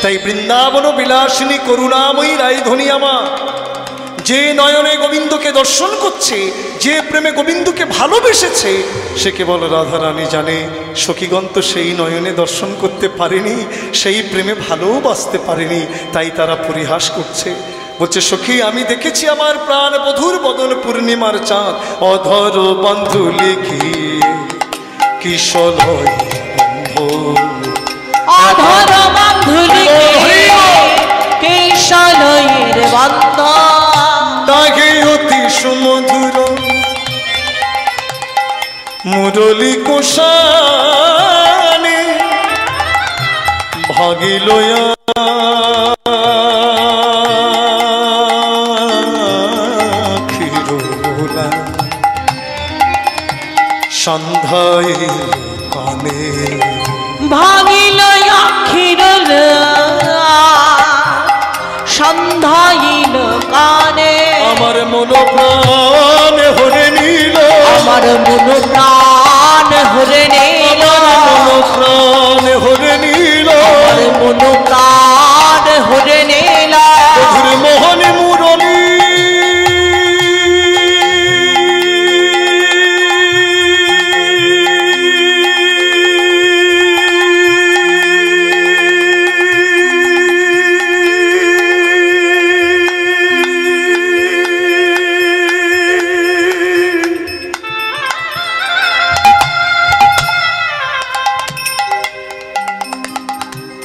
তাই বৃন্দাবন বিলাসিনী করুণাময়ী রায়ধনী আমার যে নয়নে গোবিন্দকে দর্শন করছে, যে প্রেমে গোবিন্দকে ভালোবেসেছে, সে কেবল রাধারানী জানে। সখীগণ তো সেই নয়নে দর্শন করতে পারেনি, সেই প্রেমে ভালোবাসতে পারেনি, তাই তারা পরিহাস করছে। বলছে সখী আমি দেখেছি আমার প্রাণ বধুর বদন পূর্ণিমার চাঁদ, অধর বন্ধু লিখি কিশলয় বন্ধু, অধর বন্ধু লিখি কিশলয়ের বন্ধু, তাকে অতি সুমধুর মুরলী কোষানে ভাগিল সন্ধ্যায় কানে, ভাগিল আখির সন্ধ্যাইল কানে। আমার মন প্রাণ হরে নীল, আমার মন প্রাণ হরে নীল, মন প্রাণ হরে নীল, আমার মন প্রাণ হরে নীল। মধুর মোহন মুরলী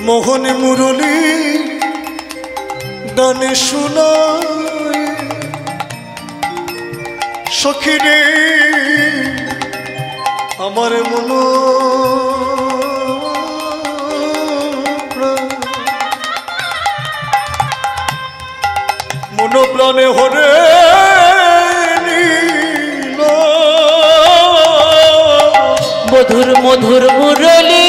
মোহন মুরলী গানে শোনায় সখী রে আমার মন মন প্রাণে হরে নীল, মধুর মধুর মুরলী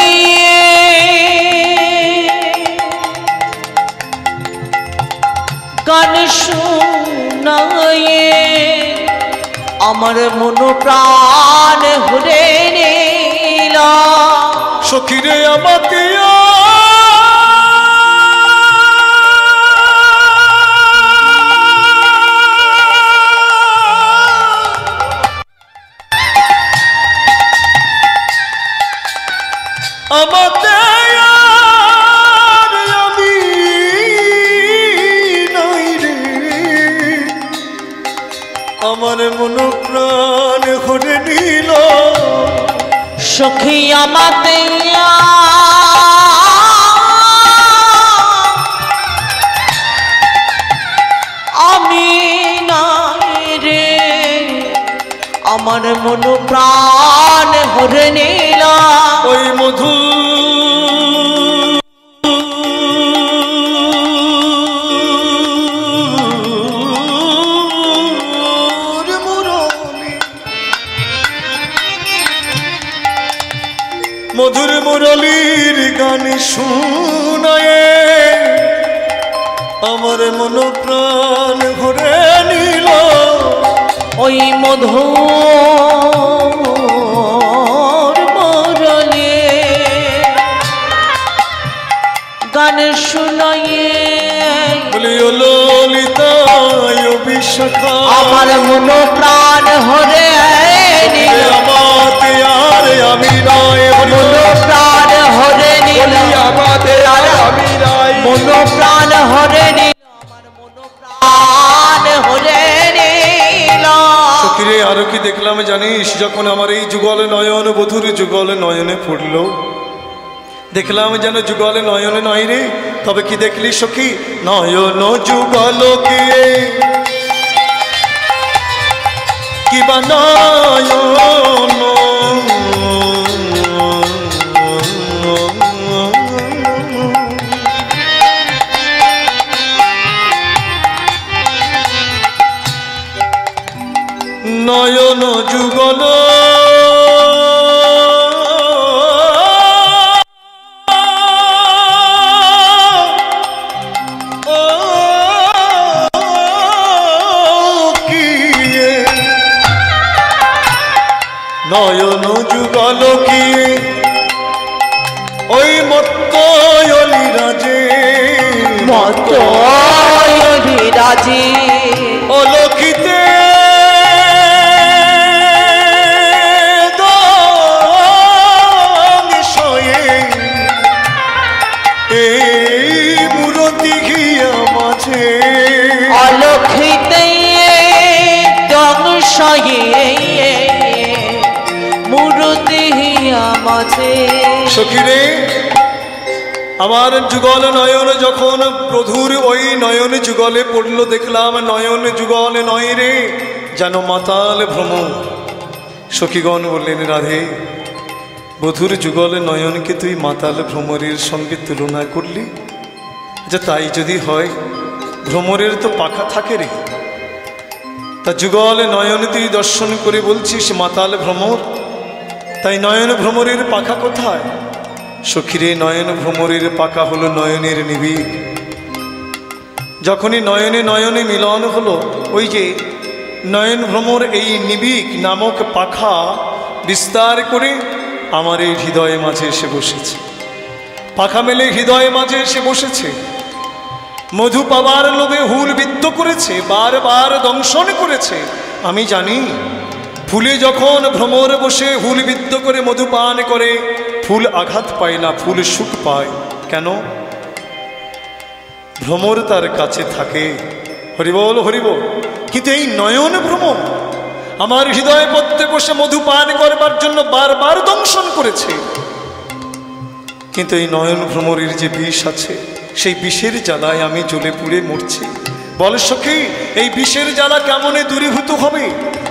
গান শোনায়ে আমার মন প্রাণ হরে নীল। সখী রে আমাকে আমাকে আমি নাই রে, আমার মন প্রাণ হরে নীল। সখী আমাতে আমি নাই রে, আমার মন প্রাণ হরে নীল। ওই মধু মধুর মুরলীর গান শোনায়ে আমার মন প্রাণ ভরে নিল। ওই মধুর মুরলী গান শোনায়ে বলিও ললিতায় বিশাখা আমার মন প্রাণ হরে নীল। আমাতে আর আমি নাই মন প্রাণ হরে নীল। আমাতে আর আমি নাই মন প্রাণ হরে নীল। আমার মন প্রাণ হরে নীল। সখিরে আরো কি দেখলাম জানিস, যখন আমার এই যুগল নয়ন বধুর যুগল নয়নে পড়ল, দেখলাম যেন যুগল নয়নে নয় রে। তবে কি দেখলি সখী? নয়ন যুগল গিয়ে কিবা নয়ন নয়ন যুগল নয়ন যুগল কি ওই মত্তলি রাজে রাজি অলক্ষিতে অলক্ষিতে দংশয়ে মূর্তি মাঝে। সখিরে আমার যুগল নয়ন যখন প্রধুর ওই নয়ন যুগলে পড়ল, দেখলাম নয়ন যুগল নয় রে, যেন মাতাল ভ্রম। সখীগণ বললেন, রাধে বধুর যুগল নয়নকে তুই মাতাল ভ্রমরের সঙ্গে তুলনা করলি? যে তাই যদি হয়, ভ্রমরের তো পাখা থাকে রে, তা যুগল নয়ন তুই দর্শন করে বলছিস মাতাল ভ্রমর, তাই নয়ন ভ্রমরের পাখা কোথায়? সখীরে নয়ন ভ্রমরের পাখা হলো নয়নের নিবিড়। যখনই নয়নে নয়নে মিলন হলো, ওই যে নয়ন ভ্রমর এই নিবিক নামক পাখা বিস্তার করে আমার এই হৃদয়ে মাঝে এসে বসেছে। পাখা মেলে হৃদয়ে মাঝে এসে বসেছে, মধু পাবার লোভে হুল বিদ্ধ করেছে, বারবার দংশন করেছে। আমি জানি ফুলে যখন ভ্রমর বসে হুল বিদ্ধ করে মধু পান করে, ফুল আঘাত পায় না, ফুল সুখ পায়। কেন? ভ্রমর তার কাছে থাকে। হরিবল হরিবল। কিন্তু এই নয়ন ভ্রমর আমার হৃদয়ে পড়তে বসে মধু পান করবার জন্য বারবার দংশন করেছে, কিন্তু এই নয়ন ভ্রমরের যে বিষ আছে, সেই বিষের জ্বালায় আমি জ্বলে পুড়ে মরছি। বল সখী, এই বিষের জ্বালা কেমনে দূরীভূত হবে?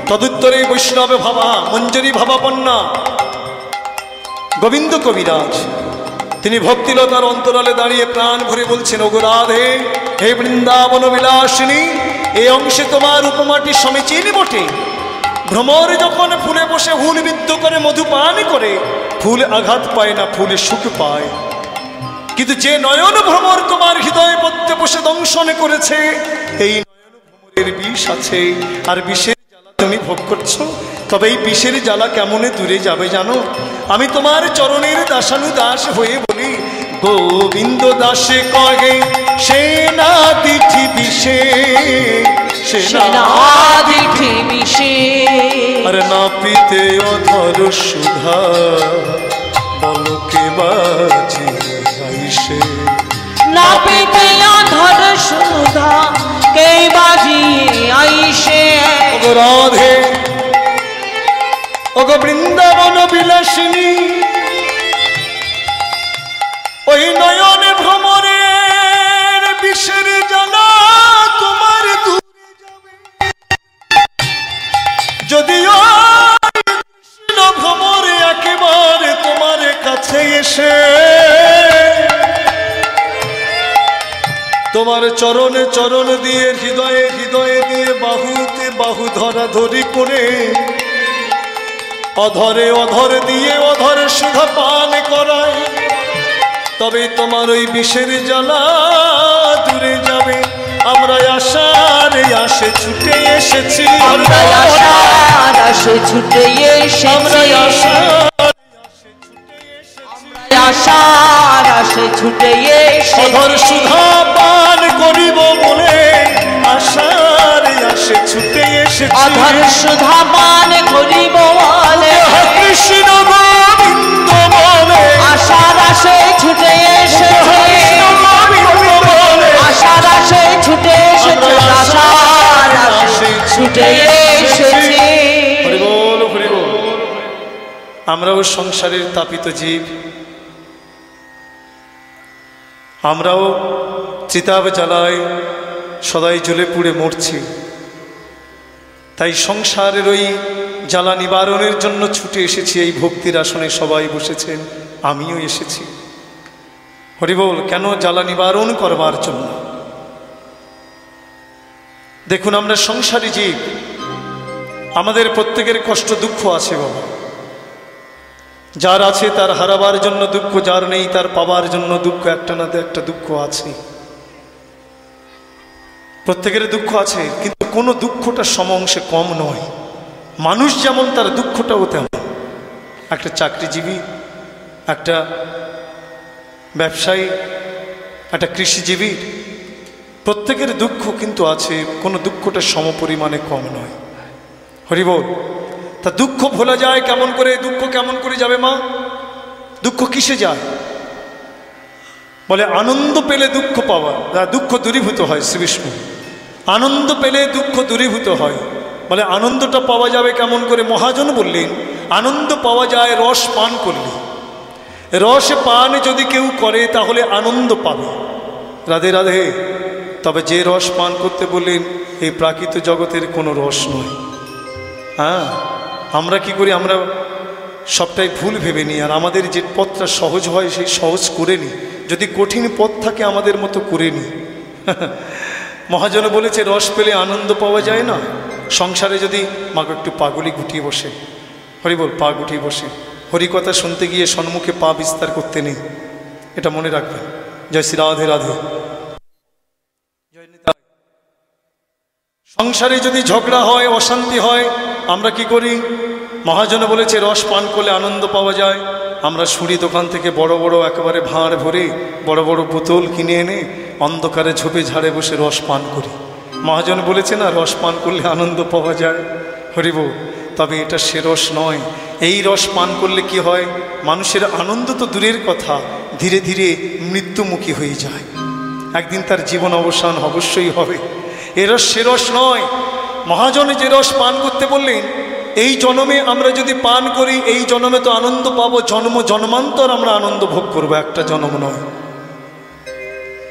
তদুত্তরে বৈষ্ণব ভাবা মঞ্জরি ভাবাপন্না গোবিন্দ কবিরাজ তিনি ভক্তিলতার অন্তরালে দাঁড়িয়ে প্রাণ ভরে বলছেন, ওগো রাধে, হে বৃন্দাবন বিলাসিনী, এই অংশে তোমার উপমাটি সমীচীন বটে। ভ্রমর যখন ফুলে বসে হুল বিদ্ধ করে মধু পান করে, ফুল আঘাত পায় না, ফুলে সুখ পায়। কিন্তু যে নয়ন ভ্রমর তোমার হৃদয়ে পড়তে বসে দংশন করেছে, এই নয়ন ভ্রমরের বিষ আছে, আর বিষের জ্বালা তুমি ভোগ করছো। তবে এই বিষের জ্বালা কেমনে দূরে যাবে জানো? আমি তোমার চরণের দাসানুদাস হয়ে বলি, গোবিন্দ দাসে কহে সেনা দিঠি বিষে, সেনা দিঠি বিষে, আর না পিতে অধর সুধা বলকে বাজি আইসে। না পেতে অধর সুধা কে বাজি আইসে। ওগো রাধে, ওগো বৃন্দাবন বিলাসিনী, ওই নয়নে ভ্রমরের বিষের জ্বালা তোমার দূরে যাবে। যদিও কৃষ্ণ ভ্রমরে একেবারে তোমার কাছে এসে তোমার চরণে চরণ দিয়ে, হৃদয়ে হৃদয়ে দিয়ে, বাহুতে বাহু ধরা ধরি করে, অধরে অধর দিয়ে অধর সুধা পান করায়, তবে তোমার ওই বিষের জ্বালা দূরে যাবে। আমরা আশার আসে ছুটে এসেছি, আমরা আশার আসে ছুটে এসেছি, আমরা আশার আসে ছুটে এসেছি। অধর সুধা পান করিব বলে আশার আসে ছুটে এসেছি, অধর সুধা পান করিব বলে কৃষ্ণ গোবিন্দ বলে আশার আসে ছুটে এসেছি, আশার আসে ছুটে এসেছি, আশার আসে ছুটে এসেছি। হরিবল হরিবল। আমরাও সংসারের তাপিত জীব, আমরাও চিতাব জ্বালায় সদাই জ্বলে পুড়ে মরছি। তাই সংসারের ওই জ্বালা নিবারণের জন্য ছুটে এসেছি। এই ভক্তির আসনে সবাই বসেছেন, আমিও এসেছি। হরিবল। কেন? জ্বালা নিবারণ করবার জন্য। দেখুন, আমরা সংসারী জীব, আমাদের প্রত্যেকের কষ্ট দুঃখ আছে বাবা। যার আছে তার হারাবার জন্য দুঃখ, যার নেই তার পাবার জন্য দুঃখ। একটা না একটা দুঃখ আছে, প্রত্যেকের দুঃখ আছে, কিন্তু কোনো দুঃখটা সম অংশে কম নয়। মানুষ যেমন তার দুঃখটাও তেমন। একটা চাকরিজীবী, একটা ব্যবসায়ী, একটা কৃষিজীবী, প্রত্যেকের দুঃখ কিন্তু আছে, কোনো দুঃখটা সমপরিমাণে কম নয়। হরিবল। তা দুঃখ ভোলা যায় কেমন করে? দুঃখ কেমন করে যাবে মা? দুঃখ কিসে যায়? বলে আনন্দ পেলে দুঃখ পাওয়া, দুঃখ দূরীভূত হয়। শ্রীবিষ্ণু আনন্দ পেলে দুঃখ দূরীভূত হয়। বলে আনন্দটা পাওয়া যাবে কেমন করে? মহাজন বললেন আনন্দ পাওয়া যায় রস পান করলে। রস পান যদি কেউ করে তাহলে আনন্দ পাবে। রাধে রাধে। তবে যে রস পান করতে বললেন এই প্রাকৃত জগতের কোনো রস নয়। হ্যাঁ, আমরা কি করি? আমরা সবটাই ভুল ভেবে নিই, আর আমাদের যে পথটা সহজ হয় সেই সহজ করে নিই। যদি কঠিন পথ থাকে আমাদের মতো করে নিই। মহাজন বলেছে রস পেলে আনন্দ পাওয়া যায় না। সংসারে যদি মাকে একটু পাগলি গুটিয়ে বসে, হরি বল, পা গুটিয়ে বসে হরিকথা শুনতে গিয়ে সম্মুখে পা বিস্তার করতে নেই, এটা মনে রাখবেন। জয় শ্রী রাধে রাধে। সংসারে যদি ঝগড়া হয়, অশান্তি হয়, আমরা কি করি? মহাজন বলেছে রস পান করলে আনন্দ পাওয়া যায়। আমরা সুরি দোকান থেকে বড় বড় একেবারে ভাঁড় ভরে বড় বড় বোতল কিনে এনে অন্ধকারে ঝোপে ঝাড়ে বসে রস পান করি। মহাজন বলেছে না রস পান করলে আনন্দ পাওয়া যায়। হরিব। তবে এটা সে রস নয়। এই রস পান করলে কি হয়? মানুষের আনন্দ তো দূরের কথা, ধীরে ধীরে মৃত্যুমুখী হয়ে যায়। একদিন তার জীবন অবসান অবশ্যই হবে। এ রস সে রস নয়। মহাজন যে রস পান করতে বললেন, এই জন্মে আমরা যদি পান করি এই জন্মে তো আনন্দ পাবো, জন্ম জন্মান্তর আমরা আনন্দ ভোগ করবো, একটা জন্ম নয়।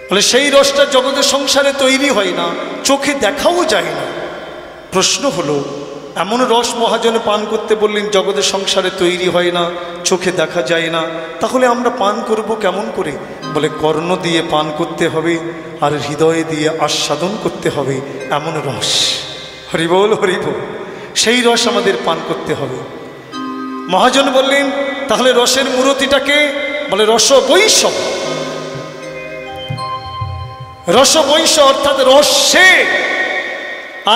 বলে সেই রসটা জগতের সংসারে তৈরি হয় না, চোখে দেখাও যায় না। প্রশ্ন হলো এমন রস মহাজনে পান করতে বললেন জগতের সংসারে তৈরি হয় না, চোখে দেখা যায় না, তাহলে আমরা পান করব কেমন করে? বলে কর্ণ দিয়ে পান করতে হবে আর হৃদয়ে দিয়ে আস্বাদন করতে হবে এমন রস। হরিবল হরিবল। সেই রস আমাদের পান করতে হবে। মহাজন বললেন তাহলে রসের মূরতিটাকে? বলে রস বৈষ। রস বৈষ অর্থাৎ রসে।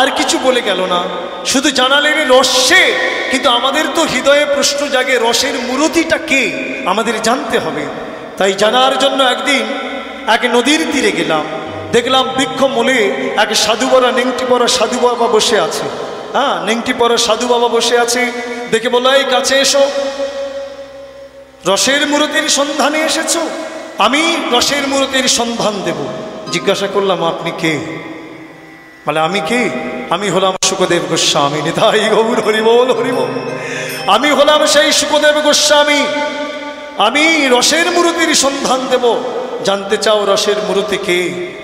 আর কিছু বলে গেল না, শুধু জানালেন রসে। কিন্তু আমাদের তো হৃদয়ে প্রশ্ন জাগে রসের মূরতিটা কে, আমাদের জানতে হবে। তাই জানার জন্য একদিন এক নদীর তীরে গেলাম। দেখলাম বৃক্ষ মূলে এক সাধু বড়া নেংটি পরা সাধু বাবা বসে আছে। হ্যাঁ, নেংটি পরা সাধু বাবা বসে আছে। দেখে বলল এই কাছে এসো, রসের মূরতির সন্ধানে এসেছো? আমি রসের মূরতির সন্ধান দেব। জিজ্ঞাসা করলাম আপনি কে? বলে আমি কে? আমি হলাম শুকদেব গোস্বামী। নিতাই গৌর হরিবল হরিবল। আমি হলাম সেই শুকদেব গোস্বামী। আমি রসের মূরতির সন্ধান দেব। জানতে চাও রসের মূরতি কে?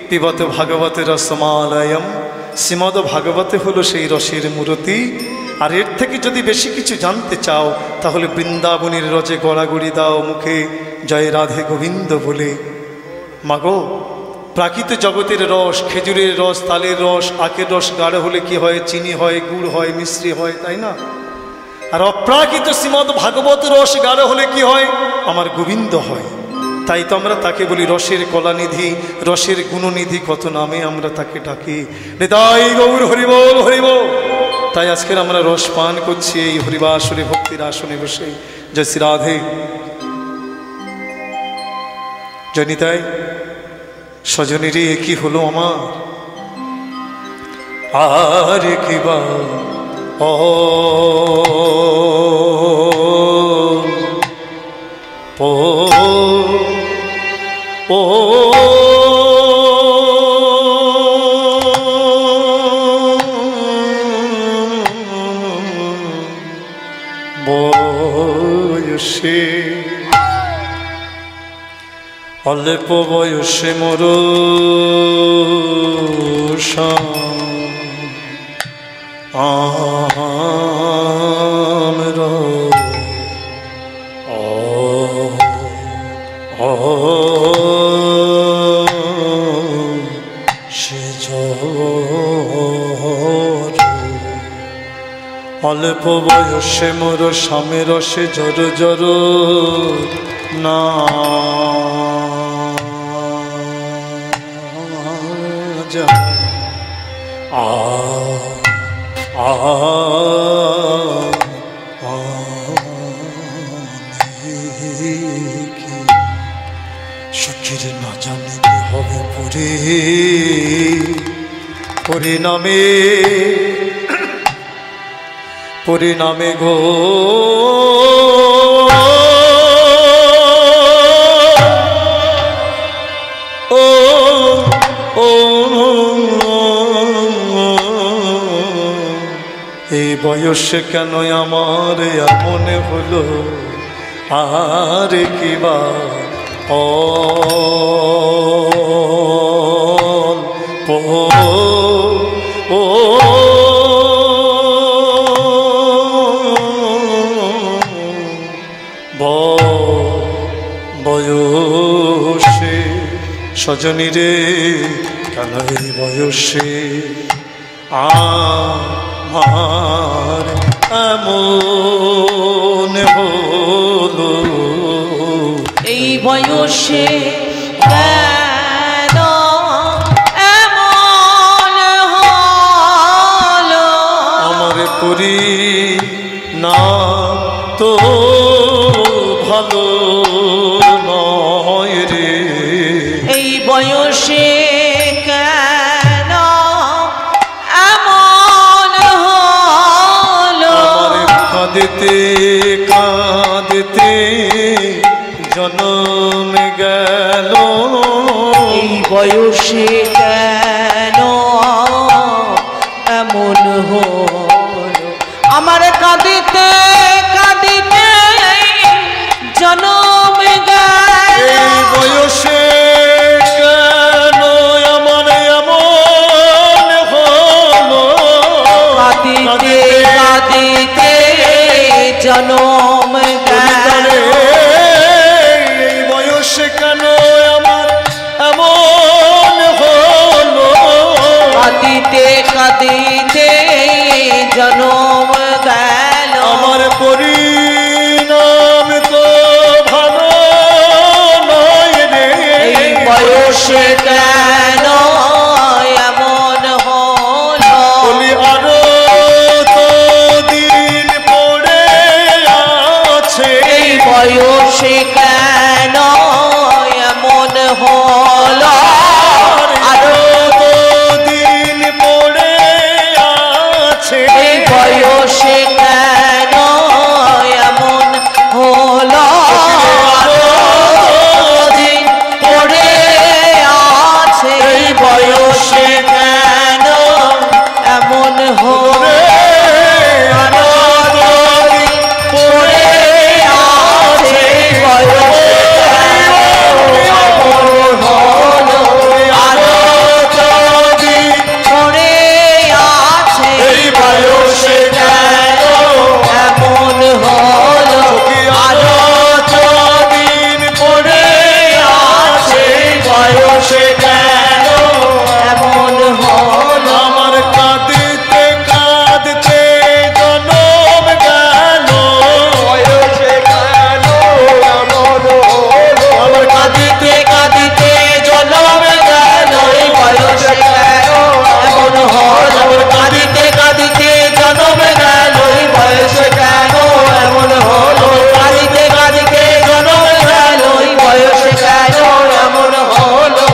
পিবত ভাগবত রসমালয়ম। শ্রীমদ ভাগবতে হলো সেই রসের মূরতি। আর এর থেকে যদি বেশি কিছু জানতে চাও তাহলে বৃন্দাবনের রজে গড়াগড়ি দাও মুখে জয় রাধে গোবিন্দ বলে। মাগো, প্রাকৃত জগতের রস, খেজুরের রস, তালের রস, আখের রস গাঢ় হলে কি হয়? চিনি হয়, গুড় হয়, মিশ্রি হয়, তাই না? আর অপ্রাকৃত শ্রীমদ ভাগবত রস গাঢ় হলে কি হয়? আমার গোবিন্দ হয়। তাই তো আমরা তাকে বলি রসের কলানিধি, রসের গুণনিধি, কত নামে আমরা তাকে ডাকি। হৃদয় গৌর হরিবল হরিবল। তাই আজকের আমরা রস পান করছি এই হরিবাসরে ভক্তির আসনে বসে। জয় শ্রী রাধে। জয় নিতাই। স্বজনেরই একই হলো আমার, আর কি বা বয়সে, অল্প বয়সে মোর আমার সে অল্প বয়সে মোর স্বামীর সে জর জর না সখীর না জানে হবে পুরী পরিণামে পরিণামে গো ও ও এই বয়সে কেন আমার এমন হলো আর কিবা বয়সে সজনী রে কেন এই বয়সে আমার এমন হলো এই বয়সে কেন এমন হলো আমার পরি না তো ভালো নয় রে এই বয়সে কেন এমন হলো আমার কাঁদতে কাঁদতে জন্ম গেল এই বয়সে কেন এমন হলো আমার কাঁদিতে কাঁদিতে জন্ম গেল এই বয়সে কেন আমার এমন হলো কাঁদিতে কাঁদিতে জন্ম গেল এই বয়সে কেন আমার এমন হলো কাঁদিতে কাঁদিতে জন্ম গেল আমার পরিণাম তো ভালো নয় রে এই বয়সে কেন এমন হলো বলি আরো তো দিন পড়ে আছে এই বয়সে কেন এমন হলো আরো তো দিন পড়ে আছে এই বয়সে কেন এমন হলো আরো দিন পড়ে আছে এই বয়সে কেন এমন হলো আরো দিন পড়ে আছে এই বয়সে কেন এমন হলো আরো দিন পড়ে আছে এই বয়সে কেন এমন হলো আরো দিন পড়ে আছে বয়সে কেন এমন হলো আমার কাঁদতে কাঁদতে জন্ম গেল বয়সে কেন এমন হলো আমার কাঁদিতে কাঁদিতে জন্ম গেল এই বয়সে কেন এমন হলো আমার কাঁদিতে কাঁদিতে জন্ম গেল এই বয়সে কেন এমন হলো কাঁদিতে কাঁদিতে জন্ম গেল এই বয়সে কেন এমন হলো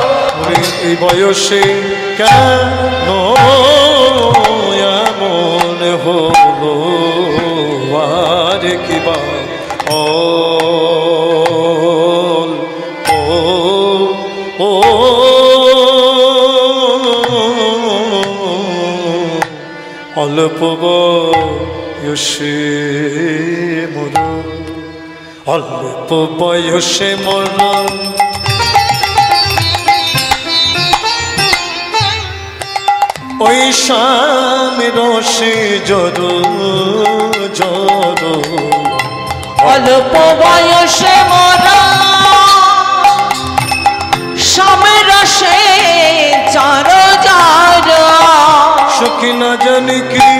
এই বয়সে কেন এমন হলো আর কিবা ও অল্প বয়সে মোর অল্প বয়সে মোর ওই শাম রসে জর জর অল্প বয়সে মরা স্বামীর সে চার চার সখী না জানি কি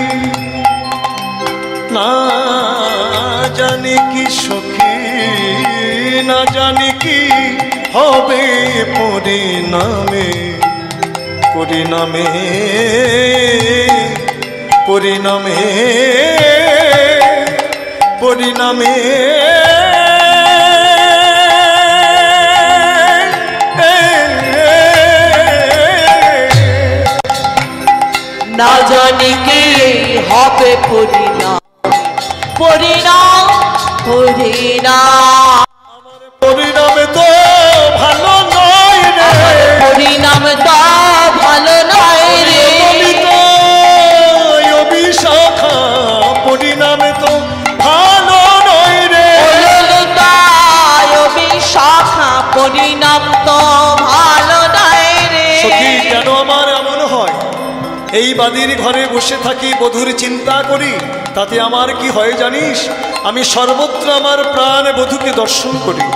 না জানি কি সখী না জানি কি হবে পরিণামে পরিণামে পরিণামে পরিণামে না জানি কি হবে পরিণাম পরিণাম পরিণাম পরিণামে তো ভালো নয় রে, পরিণাম তো ভালো নয় রে, বিশাখা পরিণামে তো ভালো নয় রে, বিশাখা পরিণাম তো ভালো নয় রে। সখী কেন আমার এমন হয়? এই বাদির ঘরে বসে থাকি, বধূর চিন্তা করি, তাতে আমার কি হয় জানিস? আমি সর্বত্র আমার প্রাণ বধূকে দর্শন করি,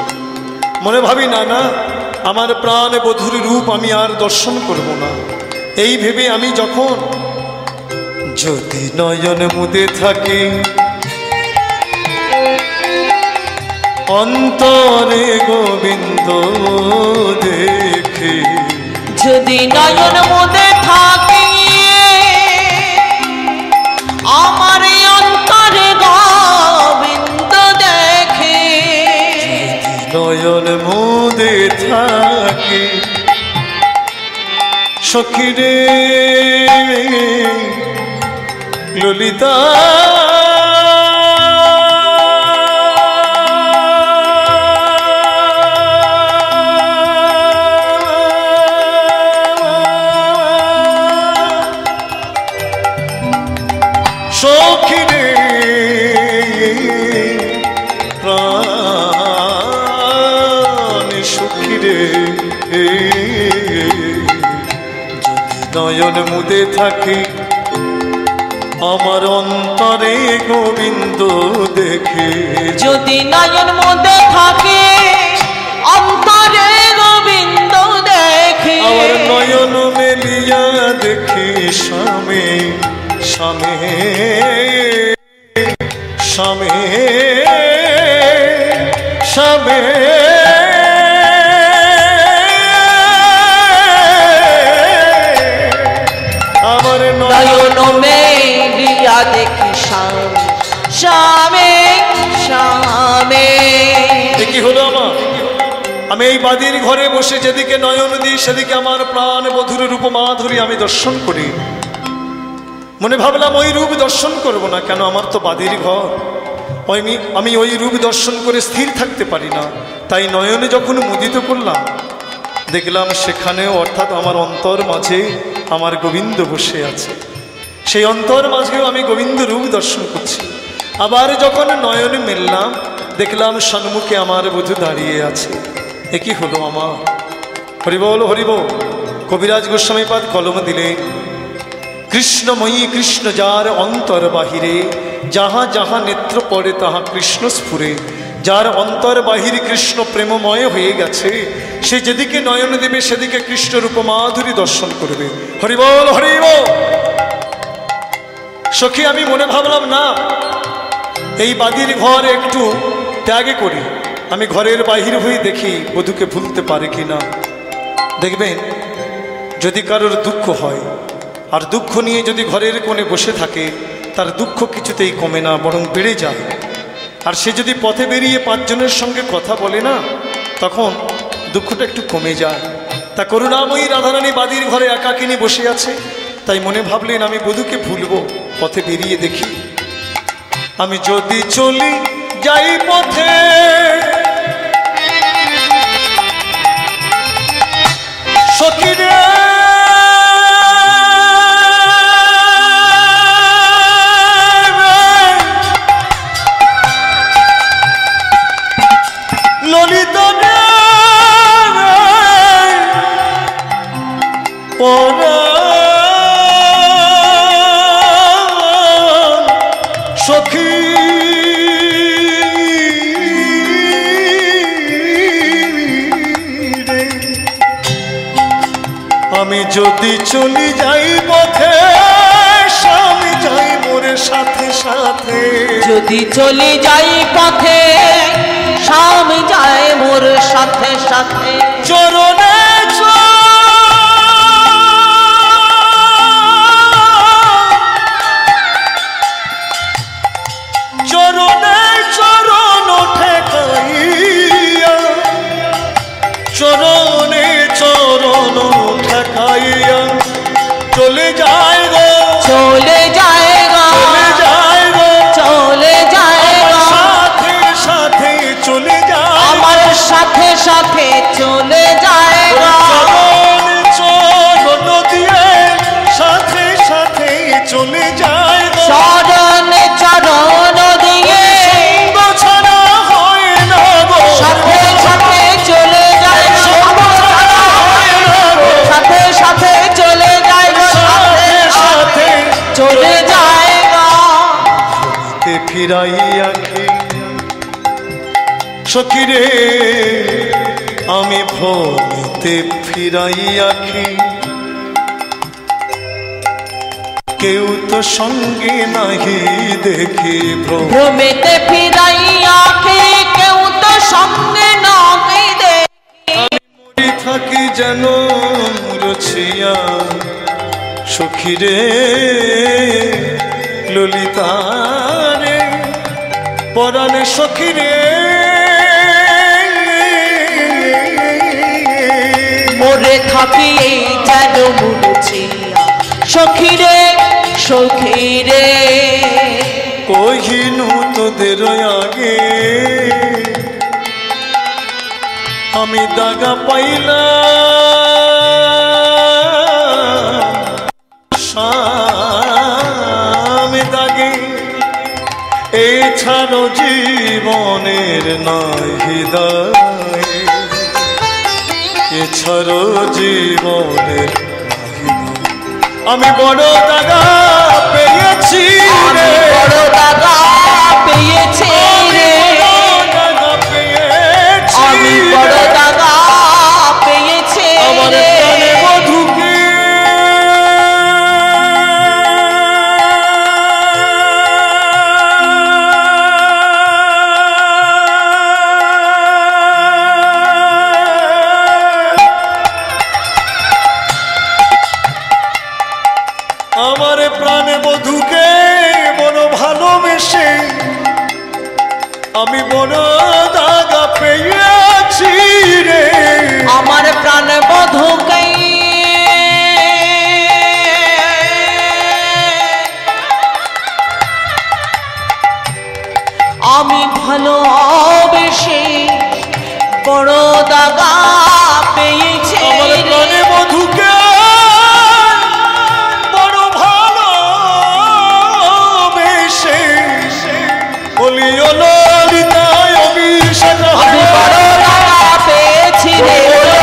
মনে ভাবি না না আমার প্রাণ বধূর রূপ আমি আর দর্শন করব না। এই ভেবে আমি যখন যদি নয়ন মুদে থাকি অন্তরে গোবিন্দ দেখে, যদি নয়ন মুদে থাকি আমার অন্তরে গোবিন্দ দেখে, নয়ন মুদে থাকে সখী রে ললিতা সখী রে প্রাণ সখী রে, নয়ন মুদে থাকে আমার অন্তরে গোবিন্দ দেখে, যদি নয়ন মুদে থাকে অন্তরে গোবিন্দ দেখে, আমার নয়ন মেলিয়া দেখি স্বামী স্বামী স্বামী স্বামী আমার নয়ন মেলিয়া দেখি স্বামী স্বামী স্বামী। কি হলো আমার? আমি এই বাদির ঘরে বসে যেদিকে নয়ন দিই সেদিকে আমার প্রাণ বধুর রূপ মাধুরী আমি দর্শন করি, মনে ভাবলাম ওই রূপ দর্শন করব না কেন, আমার তো বাদির ঘর, আমি ওই রূপ দর্শন করে স্থির থাকতে পারি না। তাই নয়নে যখন মুদিত করলাম দেখলাম সেখানেও অর্থাৎ আমার অন্তর মাঝে আমার গোবিন্দ বসে আছে, সেই অন্তর মাঝেও আমি গোবিন্দ রূপ দর্শন করছি। আবার যখন নয়নে মেললাম দেখলাম সম্মুখে আমার বধূ দাঁড়িয়ে আছে। এ কি হলো আমার? হরিবল হরিবল। কবিরাজ গোস্বামীপাদ কলম দিলে, কৃষ্ণময়ী কৃষ্ণ যার অন্তর বাহিরে, যাহা যাহা নেত্র পড়ে তাহা কৃষ্ণ স্ফুরে। যার অন্তর বাহিরে কৃষ্ণ প্রেমময় হয়ে গেছে, সে যেদিকে নয়ন দেবে সেদিকে কৃষ্ণ রূপ মাধুরী দর্শন করবে। হরিবল হরিবল। সখী আমি মনে ভাবলাম না এই বাদির ঘর একটু ত্যাগে করি, আমি ঘরের বাহির হয়ে দেখি বধূকে ভুলতে পারে কি না। দেখবেন যদি কারোর দুঃখ হয় আর দুঃখ নিয়ে যদি ঘরের কোণে বসে থাকে তার দুঃখ কিছুতেই কমে না, বরং বেড়ে যায়। আর সে যদি পথে বেরিয়ে পাঁচজনের সঙ্গে কথা বলে না তখন দুঃখটা একটু কমে যায়। তা করুণাময়ী রাধারানী বাদির ঘরে একাকিনী বসে আছে, তাই মনে ভাবলেন আমি বধূকে ভুলবো, পথে বেরিয়ে দেখি। আমি যদি চলি যাই পথে সখী রে ললিত সখী রে, আমি যদি চলি যাই পথে স্বামী যাই মোরে সাথে সাথে, যদি চলে যাই পথে স্বামী যায় মোর সাথে সাথে। চরণে চরণে চরণ ঠেকাইয়া, চরণে চরণ ঠেকাইয়া চলে যায় গো সাথে চলে যায় গো চরণ দিয়ে সাথে সাথে চলে যায় গো চরণ চরণ দিয়ে সঙ্গ ছাড়া হয় না গো সাথে সাথে চলে যায় সঙ্গ ছাড়া হয় না গো সাথে সাথে চলে যায় গো সাথে সাথে চলে যায় গো তে ফিরাইয়া সখী রে আমি ভ্রমেতে ফিরাইয়াখি কেউ তো সঙ্গে নাহি দেখি ভ্রমেতে ফিরাইয়াখি কেউ তো সঙ্গে নাহি দেখি মরি থাকি যেন রছিয়া সখী রে ললিতা রে পরাণে সখী রে মরে থাকি যেন মুরছিয়া সখী রে সখী রে কহিনু তোদের আগে আমি দাগা পাইলাম সামে দাগে এছাড়ো জীবনের নাহি দায় এছাড়ো জীবনের নাহি দায় আমি বড় দাগা পেয়েছি আমি বড় দাগা পেয়েছি রে আমি বড় দাগা পেয়েছি আমার রে প্রাণে বধূকে আমার প্রাণে বধূকে বড় ভালোবেসে আমি বড় দাগা পেয়েছি রে আমার প্রাণ বধূকে আমি ভালোবেসে বড় দাগা পেয়েছি আমার প্রাণে বধূকে বড় ভালোবেসে বলিও ললিতায় অভিষেক আমি বড় দাগা পেয়েছি রে বড়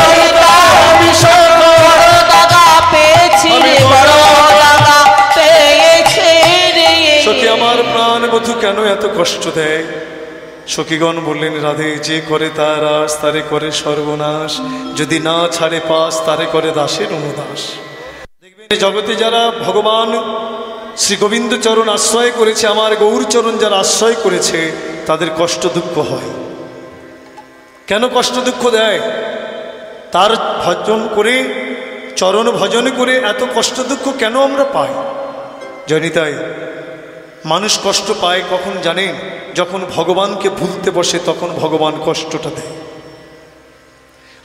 দাগা পেয়েছি রে বড় দাগা পেয়েছি রে সখী আমার প্রাণ বধূ কেন এত কষ্ট দেয় সখীগণ বললেন রাধে যে করে তার আস তারে করে সর্বনাশ যদি না ছাড়ে পাস তারে করে দাসের অনুদাস দেখবেন জগতে যারা ভগবান শ্রী গোবিন্দ চরণ আশ্রয় করেছে আমার গৌরচরণ যারা আশ্রয় করেছে তাদের কষ্ট দুঃখ হয় কেন কষ্ট দুঃখ দেয় তার ভজন করে চরণ ভজন করে এত কষ্ট দুঃখ কেন আমরা পাই জানি তাই মানুষ কষ্ট পায় কখন জানেন যখন ভগবানকে ভুলতে বসে তখন ভগবান কষ্টটা দেয়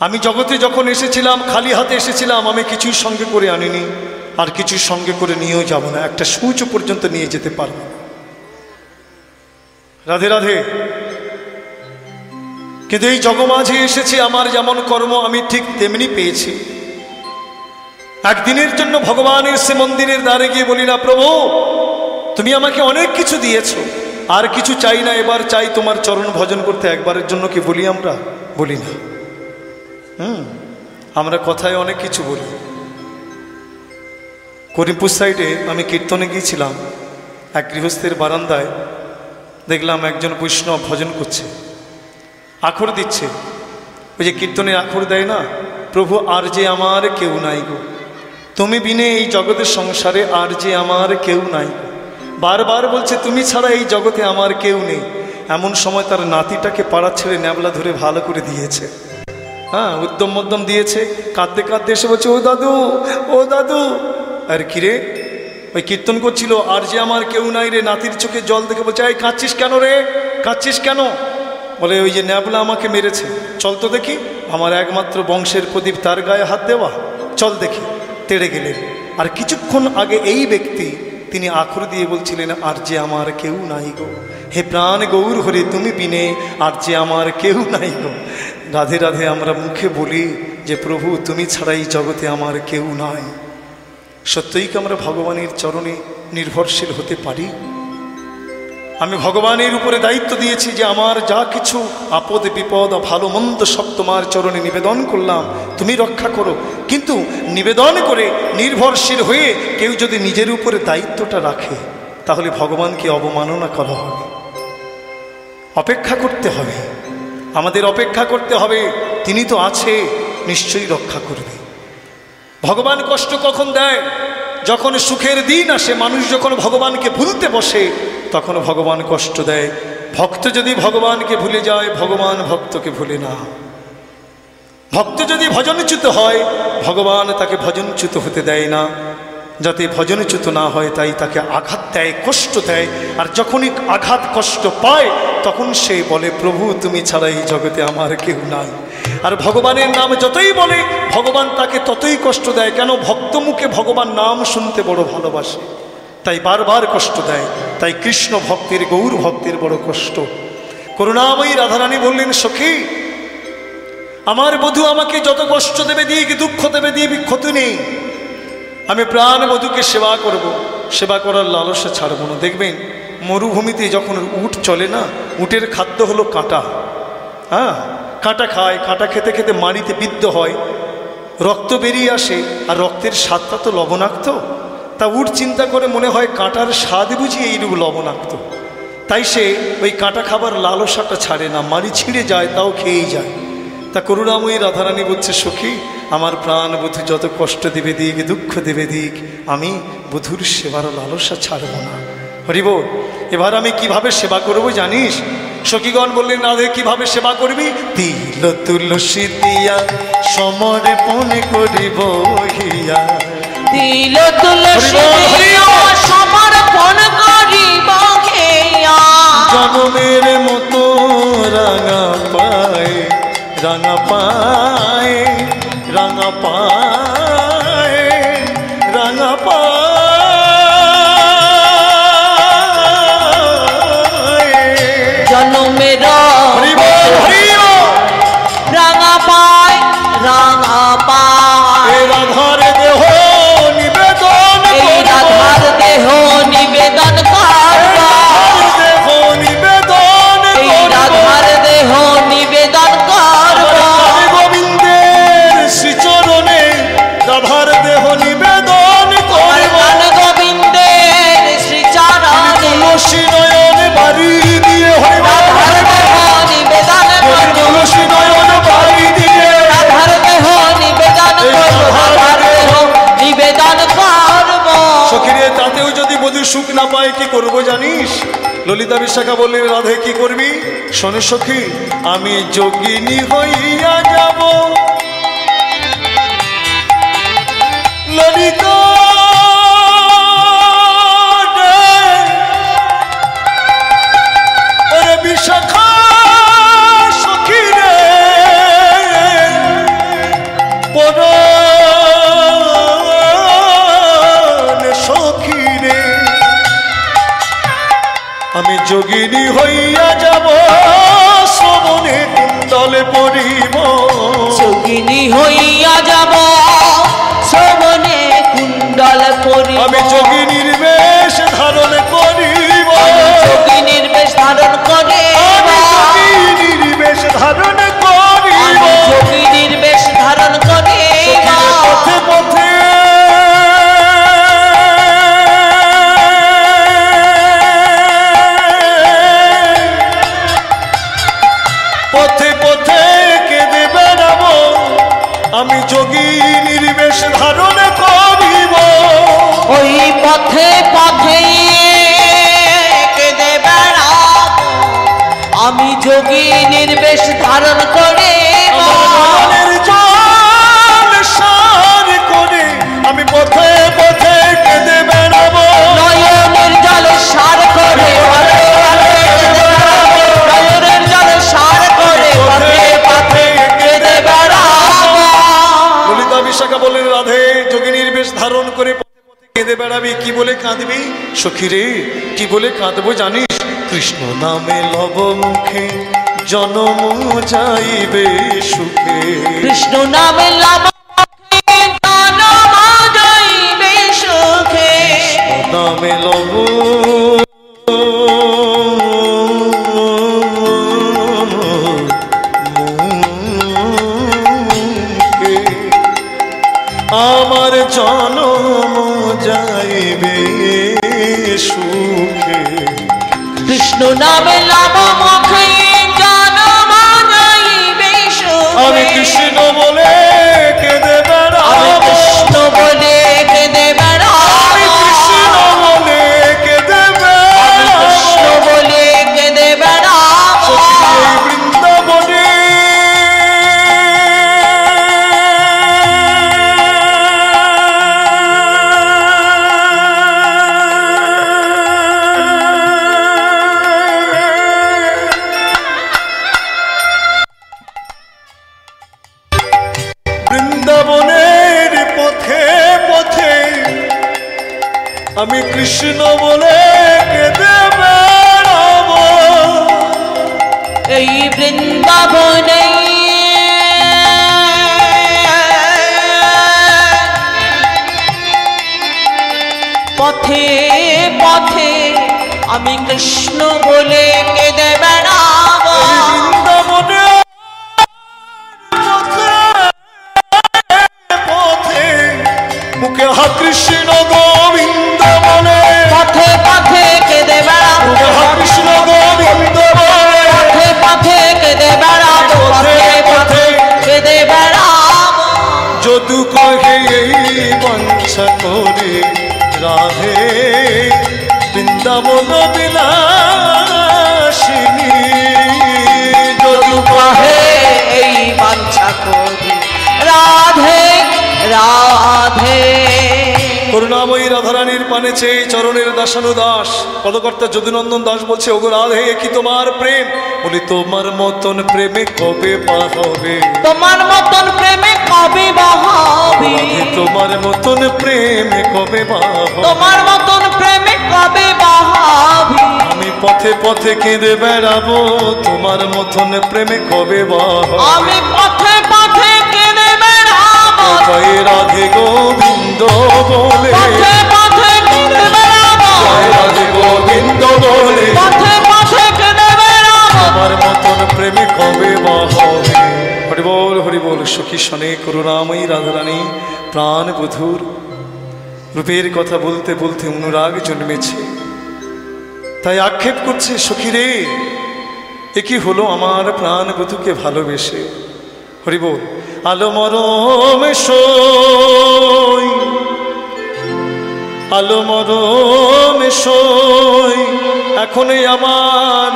আমি জগতে যখন এসেছিলাম খালি হাতে এসেছিলাম আমি কিছুই সঙ্গে করে আনিনি আর কিছু সঙ্গে করে নিয়েও যাব না একটা সূচ পর্যন্ত নিয়ে যেতে পারবো না রাধে রাধে কিন্তু এই জগমাঝে এসেছি আমার যেমন কর্ম আমি ঠিক তেমনি পেয়েছি একদিনের জন্য ভগবানের সে মন্দিরের দ্বারে গিয়ে বলি না প্রভু তুমি আমাকে অনেক কিছু দিয়েছো আর কিছু চাই না এবার চাই তোমার চরণ ভজন করতে একবারের জন্য কি বলি আমরা বলি না আমরা কথায় অনেক কিছু বলি করিমপুর সাইডে আমি কীর্তনে গিয়েছিলাম এক গৃহস্থের বারান্দায় দেখলাম একজন বৈষ্ণব ভজন করছে আখর দিচ্ছে ওই যে কীর্তনে আখর দেয় না প্রভু আর যে আমার কেউ নাই গো তুমি বিনে এই জগতের সংসারে আর যে আমার কেউ নাই গো বারবার বলছে তুমি ছাড়া এই জগতে আমার কেউ নেই এমন সময় তার নাতিটাকে পাড়া ছেড়ে ন্যাবলা ধরে ভালো করে দিয়েছে হ্যাঁ উদ্যম মধ্যম দিয়েছে কাঁদতে কাঁদতে এসে বলছে ও দাদু আর কিরে ওই কীর্তন করছিল আর যে আমার কেউ নাই রে নাতির চোখে জল দেখে বলছে এই কাঁদছিস কেন রে কাঁদছিস কেন বলে ওই যে ন্যাবলা আমাকে মেরেছে চল তো দেখি আমার একমাত্র বংশের প্রদীপ তার গায়ে হাত দেওয়া চল দেখি তেড়ে গেলেন আর কিছুক্ষণ আগে এই ব্যক্তি তিনি আখর দিয়ে বলছিলেন আর যে আমার কেউ নাই গো হে প্রাণ গৌর হরে তুমি বিনে আর যে আমার কেউ নাই গো রাধে রাধে আমরা মুখে বলি যে প্রভু তুমি ছাড়াই জগতে আমার কেউ নাই, সত্যই কি আমরা ভগবানের চরণে নির্ভরশীল হতে পারি? আমি ভগবানের উপরে দায়িত্ব দিয়েছি যে আমার যা কিছু আপদ বিপদ ভালো মন্দ সব তোমার চরণে নিবেদন করলাম, তুমি রক্ষা করো। কিন্তু নিবেদন করে নির্ভরশীল হয়ে কেউ যদি নিজের উপরে দায়িত্বটা রাখে, তাহলে ভগবানকে অবমাননা করা হবে। অপেক্ষা করতে হবে, আমাদের অপেক্ষা করতে হবে। তিনি তো আছে, নিশ্চয়ই রক্ষা করবে। ভগবান কষ্ট কখন দেয়? যখন সুখের দিন আসে, মানুষ যখন ভগবানকে ভুলতে বসে, তখন ভগবান কষ্ট দেয়। ভক্ত যদি ভগবানকে ভুলে যায়, ভগবান ভক্তকে ভুলে না। ভক্ত যদি ভজনচ্যুত হয়, ভগবান তাকে ভজনচ্যুত হতে দেয় না। যাতে ভজনচ্যুত না হয় তাই তাকে আঘাত দেয়, কষ্ট দেয়। আর যখনই আঘাত কষ্ট পায়, তখন সে বলে প্রভু তুমি ছাড়া এই জগতে আমার কেউ নাই। আর ভগবানের নাম যতই বলে, ভগবান তাকে ততই কষ্ট দেয়। কেন? ভক্ত মুখে ভগবান নাম শুনতে বড় ভালোবাসে, তাই বারবার কষ্ট দেয়। তাই কৃষ্ণ ভক্তের, গৌর ভক্তের বড় কষ্ট। করুণাময়ী রাধারানী বললেন, সখী আমার বধূ আমাকে যত কষ্ট দেবে দিক, দুঃখ দেবে দিক, ক্ষতি নেই। আমি প্রাণ বধূকে সেবা করব, সেবা করার লালসা ছাড়ব না। দেখবেন মরুভূমিতে যখন উট চলে না, উটের খাদ্য হলো কাঁটা। হ্যাঁ, কাঁটা খায়, কাঁটা খেতে খেতে মাড়িতে বিদ্ধ হয়, রক্ত বেরিয়ে আসে। আর রক্তের স্বাদটা তো লবণাক্ত। তা উট চিন্তা করে মনে হয় কাঁটার স্বাদ বুঝি এইরূপ লবণাক্ত, তাই সে ওই কাঁটা খাবার লালসাটা ছাড়ে না, মাড়ি ছিঁড়ে যায় তাও খেয়েই যায়। তা করুণাময়ী রাধারানী বলছে, সখী আমার প্রাণ বধূ যত কষ্ট দেবে দিক, দুঃখ দেবে দিক, আমি বধূর সেবার লালসা ছাড়ব না। হরিব, এবার আমি কিভাবে সেবা করব জানিস? সখীগণ বললেন, রাধে কিভাবে সেবা করবি? তিল তুলসী দিয়া সমর্পণ করিব হিয়া, তিল তুলসী দিয়া সমর্পণ করিব হিয়া, জনমের মতো রাঙা পায়, রাঙা পায়, রাঙা পায়, রাঙা পায়, জনমের রাঙা পায়, রাঙা পায়। রাধার দেহ নিবেদন, এই রাধার দেহ নিবেদন করব, দেহ নিবেদন, এই রাধার দেহ নিবেদন করব। গোবিন্দের শ্রীচরণে রাধার দেহ নিবেদন করব। গোবিন্দের শ্রীচরণে তুলসী নয়ন বাড়ি দিয়ে, রাধার দেহ নিবেদন করব, তুলসী নয়ন বাড়ি দিয়ে রাধার দেহ নিবেদন করব, রাধার দেহ নিবেদন করব। সখীরে, তাতেও যদি বধূ সুখ না পায় কি করব জানিস? ললিতা বিশাখা বললেন, রাধে কি করবি? শোনে সখী, আমি যোগিনী হইয়া যাব ললিতা ওরে বিশাখা সখী রে, পরাণ সখী রে, আমি যোগিনী হইয়া যাব শ্রবণে কুণ্ডলে পড়িব, যোগিনী হইয়া যাব শ্রবণে কুণ্ডল পরিব, আমি যোগিনীর বেশ ধারণ করিব, যোগিনীর বেশ ধারণ করে, আমি যোগিনীর বেশ ধারণ করিব, যোগিনীর বেশ ধারণ করে, পথে পথে পথে পথে কেঁদে বেড়াবো, আমি যোগিনীর বেশ ধারণ করিব, ওই পথে পথে কেঁদে বেড়াবো, আমি যোগিনীর বেশ ধারণ করে, মনের জল সার করে আমি পথে পথে কেঁদে বেড়াবো, নয়নের জল সার করে, নয়নের জল সার করে, পথে পথে কেঁদে বেড়াবো। ললিতা বিশাখা বললেন, রাধে যোগিনীর বেশ ধারণ করে পথে পথে কেঁদে বেড়াবি, কি বলে কাঁদবি? সখী রে, কি বলে কাঁদবো জানিস? কৃষ্ণ নামে লব মুখে জনম যাইবে সুখে। কৃষ্ণ নামে লাভ জনম যাইবে সুখে। নামে লব আমার জনম যাইবে সুখে। কৃষ্ণ নামে লাভ মুখে জনম যাইবে সুখে। আমি কৃষ্ণ বলে কেঁদে আমি বেড়াবো, কৃষ্ণ বলে কেঁদে আমি বেড়াবো। কৃষ্ণ বলে কেঁদে আমি কৃষ্ণ বেড়াবো। বলে কেঁদে বেড়াবো। এই বৃন্দাবনে বৃন্দাবনের পথে পথে আমি কৃষ্ণ বলে কেঁদে বেড়াবো। এই বৃন্দাবনে পথে পথে আমি কৃষ্ণ বলে কেঁদে বেড়াবো। বৃন্দাবনে পথে পথে মুখে হা কৃষ্ণ গোবিন্দ বলে, পথে পথে কেঁদে বেড়াবো। মুখে হা কৃষ্ণ গোবিন্দ বলে, পথে পথে কেঁদে বেড়াবো। পথে পথে কেঁদে বেড়াবো। যদু কহে এই বাঞ্ছা করে রাধে বৃন্দাবন বিলাসিনী। যদু কহে এই বাঞ্ছা করি রাধে রাধে। করুণাময়ী রাধারানীর পানে চেয়ে চরণের দাসানু দাস পদকর্তা যদুনন্দন দাস বলছে, ওগো রাধে কি তোমার প্রেম? বলি তোমার মতন প্রেমে কবে বা হবে? তোমার মতন প্রেমে কবে বা হবে? রাধে তোমার মতন প্রেমে কবে বা হবে? তোমার মতন প্রেমে কবে বা হবে? আমি পথে পথে কেঁদে বেড়াবো, তোমার মতন প্রেমে কবে বা হবে? আমি পথে পথে কেঁদে বেড়াবো। জয় রাধে গোবিন্দ বলে, পথে পথে কেঁদে বেড়াবো। জয় রাধে গোবিন্দ বলে, পথে পথে কেঁদে বেড়াবো। তোমার মতন প্রেমে কবে বা হবে? হরিবল হরিবল। সখী শনে করুণাময়ী রাধারানী প্রাণ বধূর রূপের কথা বলতে বলতে অনুরাগ জন্মেছে, তাই আক্ষেপ করছে, সখী রে এ কি হলো আমার প্রাণ বধূকে ভালোবেসে। হরিবল। আলো মরম সই, আলো মরম সই, এখনই আমার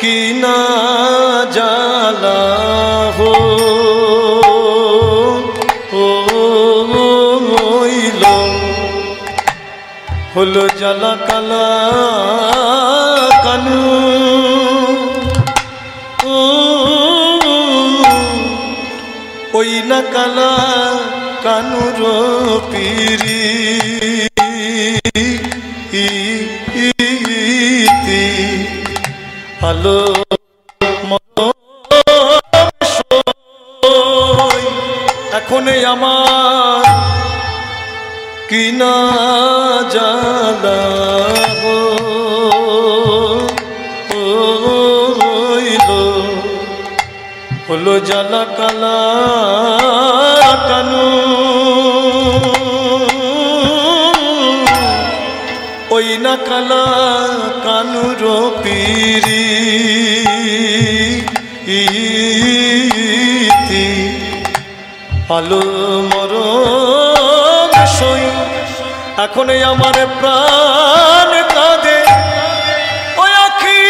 কি না জ্বালা হো হইল, হলো জ্বালা কালা কানু। ওই না কালা কানুর পিরি আলো এখন আমার কিনা জালা হইল, হলো জ্বালা কালা কানু। ওই না কালা কানুর পিরি আলো মরম সই, এখন আমার প্রাণ কাঁদে ওই আখি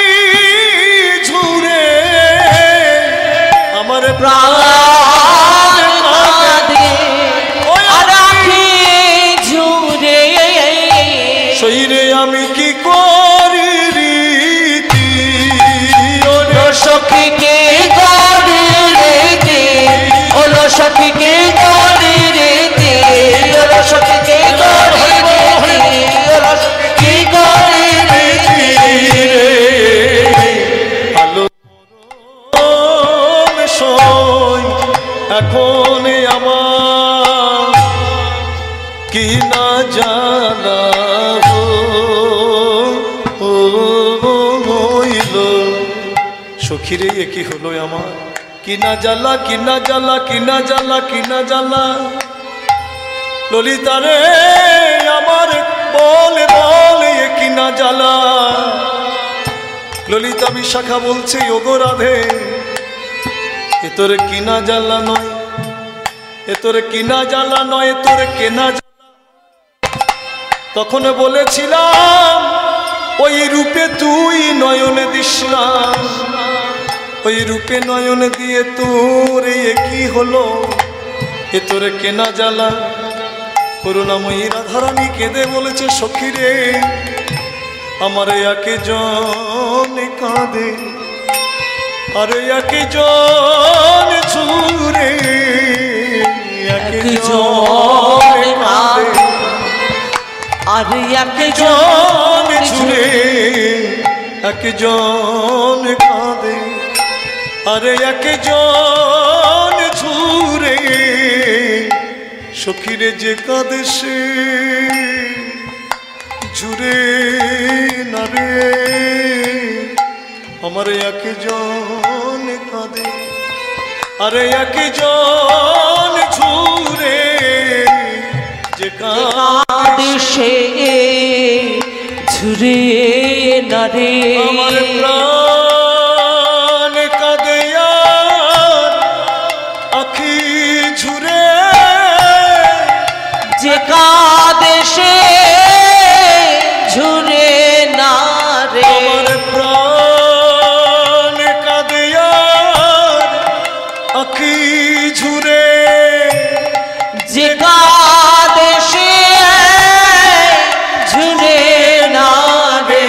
ঝুরে, আমার প্রাণ কাঁদে ওই আখি ঝুরে। শরীরে আমি কি করি রীতি, ওরে সখীকে গড়ে রেতে, ওলো সখীকে গড়ে রেতে, ওলো সখীকে গড়ে রেতে, ওলো সখীকে গড়ে রেতে। আলো কি না জানা হইল। সখীরে এ কি হলো আমার, কি না জ্বালা, কি না জ্বালা, কি না জ্বালা, কি না জ্বালা। ললিতা রে আমার বল বল এ কি না জ্বালা। ললিতা বিশাখা বলছে ওগো রাধে, এ তোর কিনা জ্বালা নয়, এ তোর কিনা জ্বালা নয়, এ তোর কেনা জ্বালা। তখন বলেছিলাম ওই রূপে তুই নয়নে দিস না, ওই রূপে নয়ন দিয়ে তোর এ কি হলো, এ তোর কেনা জ্বালা। করুণাময়ী রাধারানী কেঁদে বলেছে সখীরে আমার একে জন কাঁদে, আরে একে জন ছুরে, একে জন কাঁদে, আরে একে জন ছুরে, একে জন কাঁদে, আরে একে জন ছুরে। সখীরে যে কাঁদে সে ঝুরে না রে, আমার একে জন কাঁদে, আরে একে জন ঝুরে। যে কাঁদে সে ঝুরে না রে, আমার প্রাণ কাঁদে আর আখি ঝুরে। যে কাঁদে সে ঝুরে না রে, আমার প্রাণ কাঁদে আর আখি ঝুরে। যে কাঁদে সে ঝুরে না রে,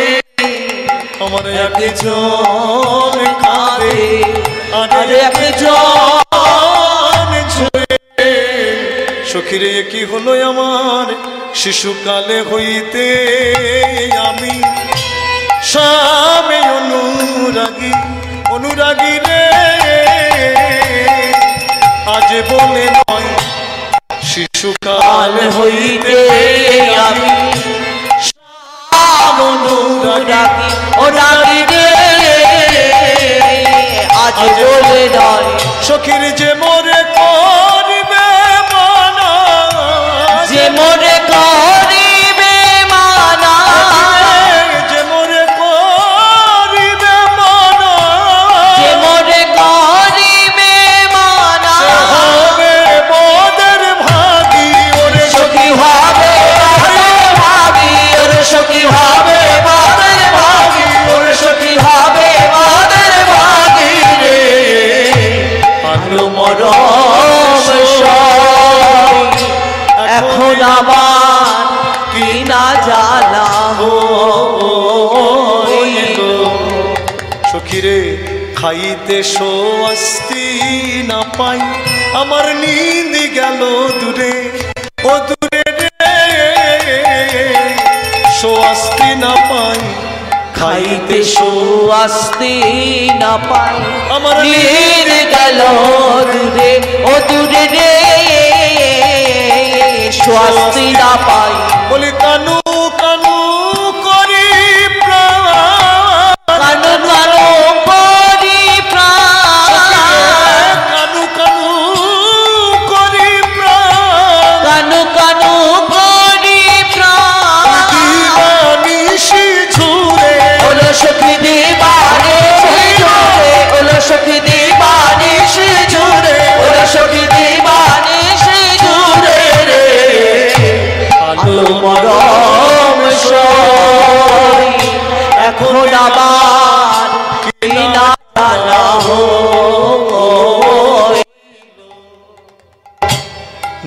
আমার একে জন কাঁদে, আর একে জন ঝুরে। সখীরে কি হলো আমার, শিশুকালে হইতে আমি স্বামী অনুরাগী, অনুরাগী রে। আজ বলে নয় শিশুকাল হইতে আমি অনুরাগী, অনুরাগী রে। আজ বলে নয় সখীর যে মোরে করিবে মানা, যে মোরে করিবে মানা, যে মোরে করিবে মানা, যে মোরে করিবে মানা। হবে মোদের ভাগী ওরে সখী হবে মোদের ভাগী, ওরে সখী হবে মোদের ভাগী, ওরে সখী হবে মোদের ভাগী রে। আলো মরম সই এখন আমার কি না জ্বালা হইল। সখীরে খাইতে সোয়াস্তি না পাই, আমার নিন্দ গেল দূরে, ও দূরে রে। সোয়াস্তি না পাই, খাইতে সুআস্তি না পাই, আমার নীর গেল দূরে, ও দূরে রে। স্বস্তি না পাই, বলি কানু কানু করি প্রাণ, কানু কানু করি প্রাণ, কানু কানু করি প্রাণ। কানু কানু করি প্রাণ। দিবানিশি ঝুরে, ওলো সখী দিবানিশি ঝুরে, ওলো সখী দিবানিশি ঝুরে, ওলো সখী দিবানিশি ঝুরে রে। আলো মরম সই এখন আবার কি না জানা হই।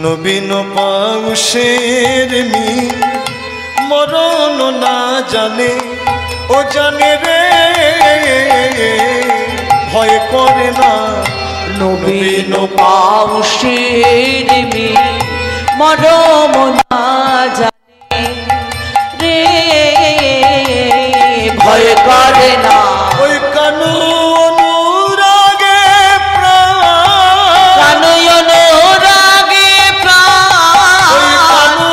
নবীন পাউষের মি মরণ না জানে, ও জানে রে ভয় করে না। নবীন পাউষের মি মরম না জানে রে, ভয় করে না। ওই কানু অনুরাগে প্রাণ, কানু অনুরাগে ওই প্রাণ, কানু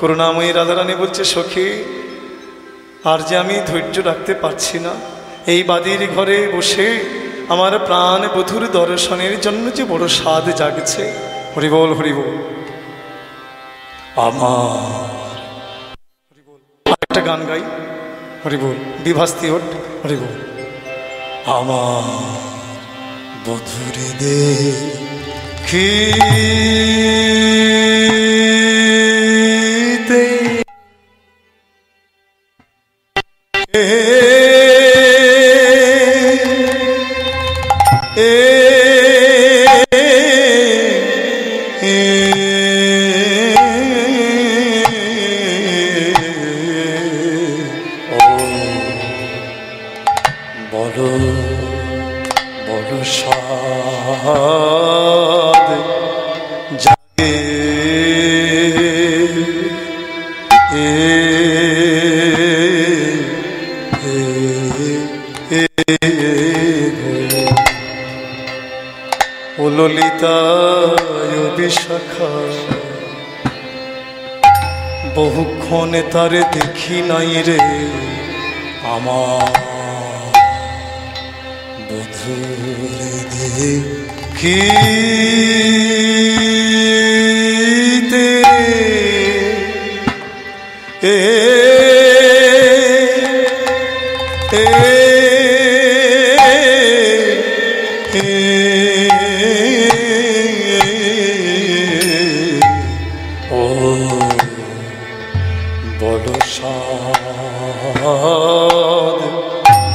করুণাময়ী রাধারানী বলছে, সখী আর যে আমি ধৈর্য রাখতে পারছি না, এই বাদির ঘরে বসে আমার প্রাণ বধুর দর্শনের জন্য যে বড় স্বাদ জাগছে। হরিবল হরিবল। আমার একটা গান গাই, হরিবল, বিভাস্তি ওঠ, হরিবল। আমার বধুরে দেখিতে ললিতায় বিশাখা, বহুক্ষণে তারে দেখি নাই রে, আমার বধুরে দেখিতে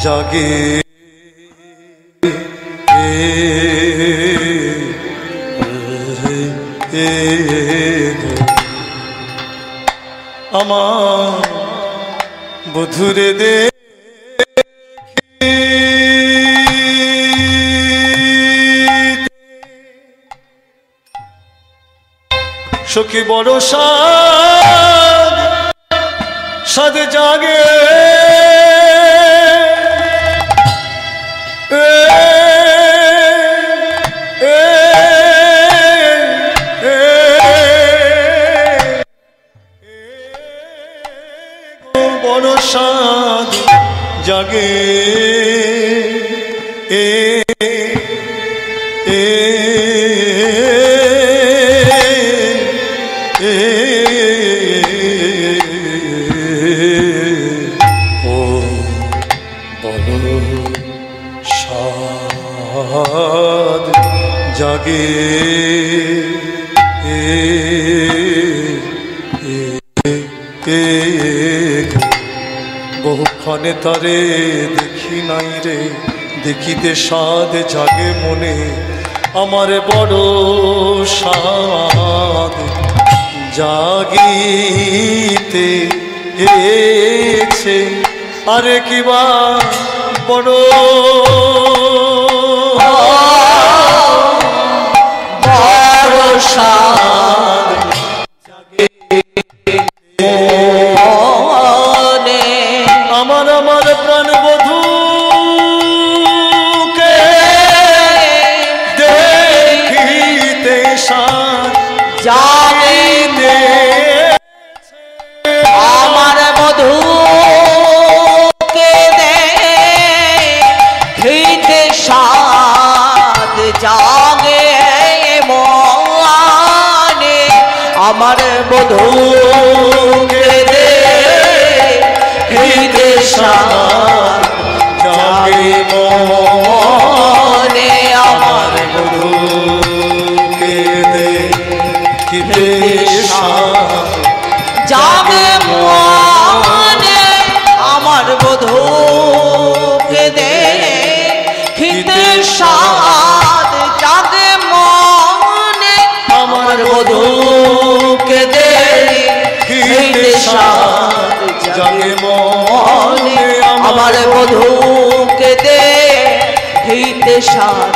জাগে আমার বধুরে দে সখী বড় সাদ জাগে বড় সাদ জাগে জাগে বহুক্ষণে তারে দেখি নাই রে, দেখিতে সাদ জাগে মনে, আমার বড় সাদ জাগিতে এসে, আরে কিবা বড় সাদ জাগে আমার আমার প্রাণ বধূকে দেখিতে সাদ জাগিতে, আমার বধূকে দেখিতে সাদ জাগে মনে, আমার বধূকে দেখিতে সাদ জাগে মনে, আমার বধূকে দেখিতে সাদ জাগে মনে, আমার বধূকে দেখিতে সাদ জাগে মনে, আমার বধূকে দেখিতে সাদ জাগে মনে, আমার বধূকে দেখিতে সাদ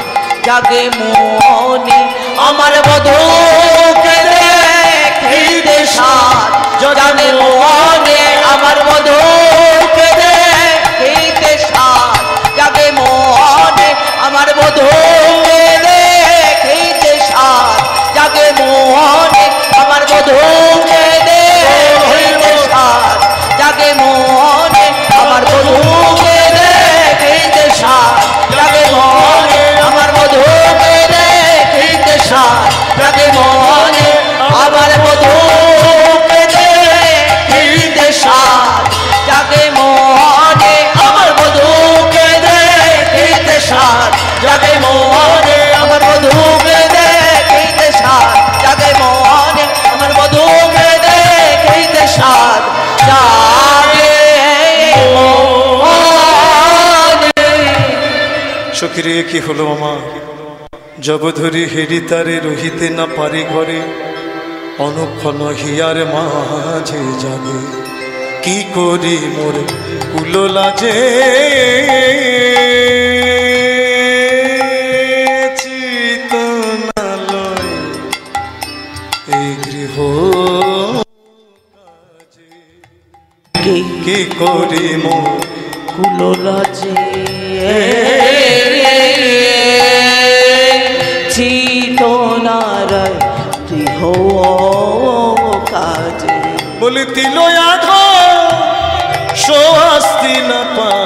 জাগে মনে, আমার বধূকে দেখিতে সাদ জাগে মনে, আমার বধূকে দেখিতে সাদ জাগে মনে, আমার বধূকে দেখিতে সাদ জাগে মনে, আমার বধূকে সখীরে কি হলো আমার, জগধরি হেরি তারে রহিতে না পারি ঘরে, অনুক্ষণ হিয়ার মাঝে যাবে, কি করি মোর কুলো লাজে, চিতনালয় এই গৃহ কি করি মোর কুলো লাজে, চিতনালয় গৃহ কাজে, বলি তিলয়াধ সোয়াস্তি না পায়,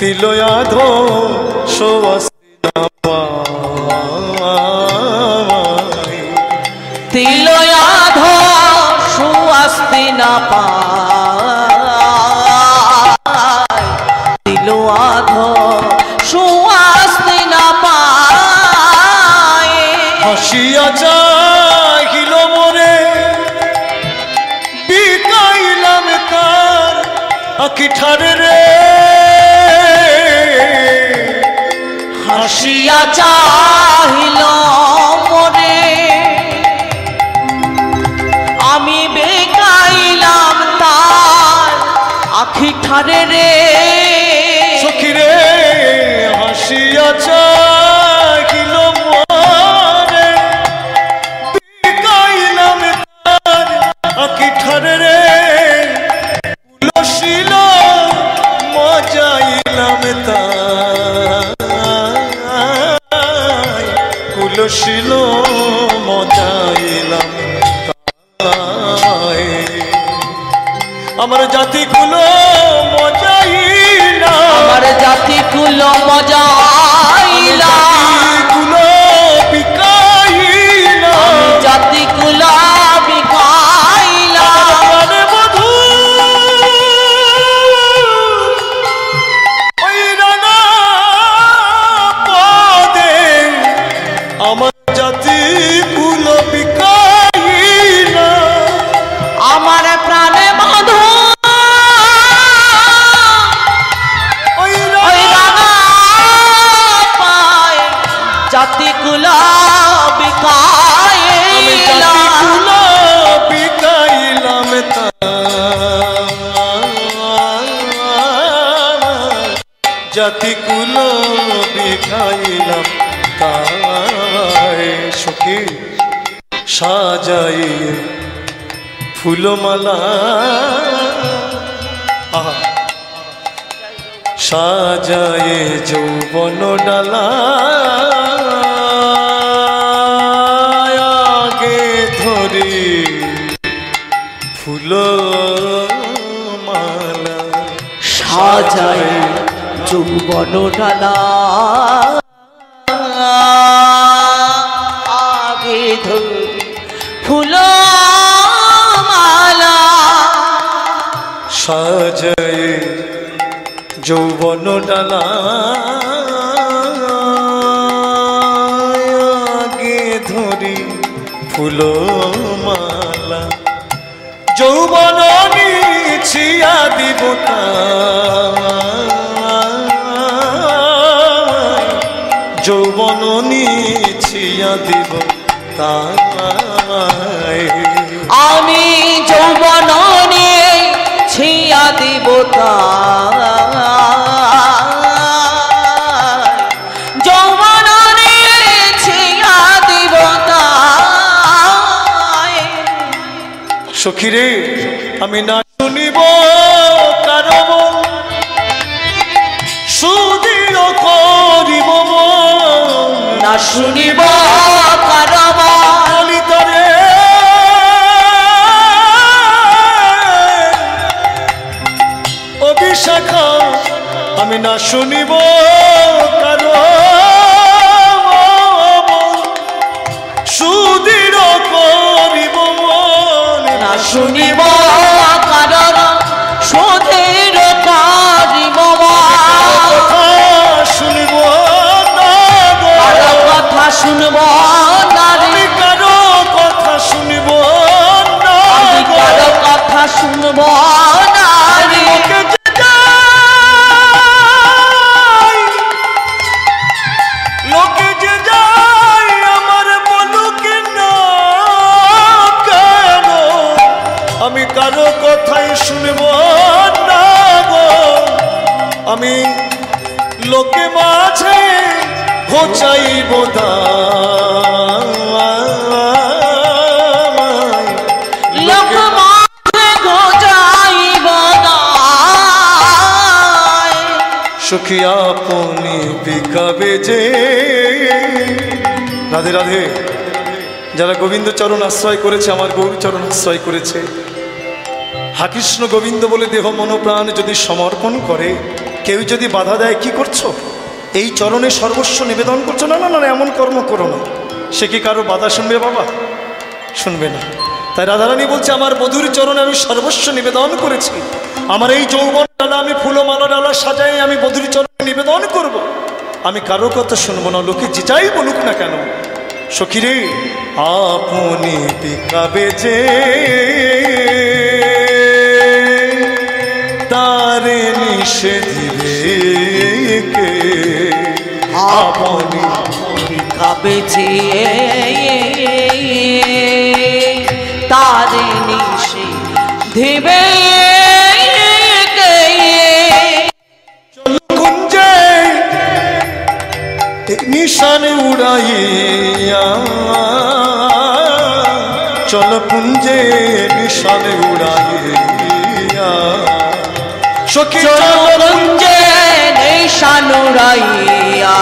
তিলয়াধ সোয়াস্তি না পায়, তিলয়াধ সুয়াস্তি না পায়, তিলয়াধ সুয়াস্তি না পায়, হাসিয়া চাহিল মোরে বিকাইলাম তার আখি ঠারে রে, হাসিয়া চাহিল মোরে আমি বেকাইলাম তার আখি ঠারে রে, সখীরে হাসিয়া চাহিল মোরে বিকাইলাম তার আখি ঠারে রে, কুলশীল মজাইলাম তাই, কুলশীল মজাইলাম তাই, আমার জাতি কুলো মজাইলাম, আমার জাতি কুলো মজাইলাম, কুলো বিকাইলাম, জাতি কুলো বিকাইলাম, প্রাণে বধূ ওই রাঙা পদে আমার জাতি কুলো বিকাইলাম, আমার প্রাণে বধূ ওই ওই রাঙা পায় জাতি কুলো আমি জাতি বিকাইলাম, কুলো বিকাইলাম জাতি কুলো বিকাইলাম তাই, সখী সাজাই ফুলমালা, আহা সাজায়ে যৌবন ডালা, আগে ধরি ফুল মালা, সাজায় যৌবন ডালা, আগে ধরি ফুল মালা, সাজায়ে যৌবন ডালা, আগে ধরি ফুল মালা, যৌবন নিছিয়া দিব তাই, যৌবন নিছিয়া দিব তাই, আমি যৌবন নিয়ে ছিয়া দিব যৌবন নিয়ে ছিয়া দিব সখীরে আমি না শুনিব কারো মন, সুদৃঢ় করিব মন, না শুনিব কারব ললিতরে অভিশাখা, আমি না শুনিব কারো মন, সুদৃঢ় করিব মন, না শুনিব কারণ সুধীর কারিব কথা শুনিব না গো, কারো কথা শুনব নারী, আমি কারো কথা শুনিব না আমি গো, কারো কথা শুনব নারী, মুখে কারো কথাই শুনব না গো, আমি লোকে মাঝে ঘোচাইব দায়, লোক মাঝে ঘোচাইব দায়। সখী আপনি বিকাবে যে। রাধে রাধে। যারা গোবিন্দ চরণ আশ্রয় করেছে, আমার গৌর চরণ আশ্রয় করেছে, হা কৃষ্ণ গোবিন্দ বলে দেহ মনোপ্রাণ যদি সমর্পণ করে, কেউ যদি বাধা দেয়, কি করছো, এই চরণে সর্বস্ব নিবেদন করছো, না না না এমন কর্ম করো না, সে কি কারো বাধা শুনবে বাবা? শুনবে না। তাই রাধারানী বলছে, আমার বধূর চরণে আমি সর্বস্ব নিবেদন করেছি, আমার এই যৌবন ডালা আমি ফুলমালা ডালা সাজাই আমি বধূর চরণে নিবেদন করব। আমি কারো কথা শুনবো না, লোকে যে যাই বলুক না কেন। সখীরে আপনি বিকাবে যে, তারে নিষেধিবে কে, আপনি বিকাবে যে তারে নিষেধিবে কে। চল কুঞ্জে নিশান উড়াইয়া, চল কুঞ্জে নিশান উড়াইয়া, সখী চল কুঞ্জে নিশান উড়াইয়া,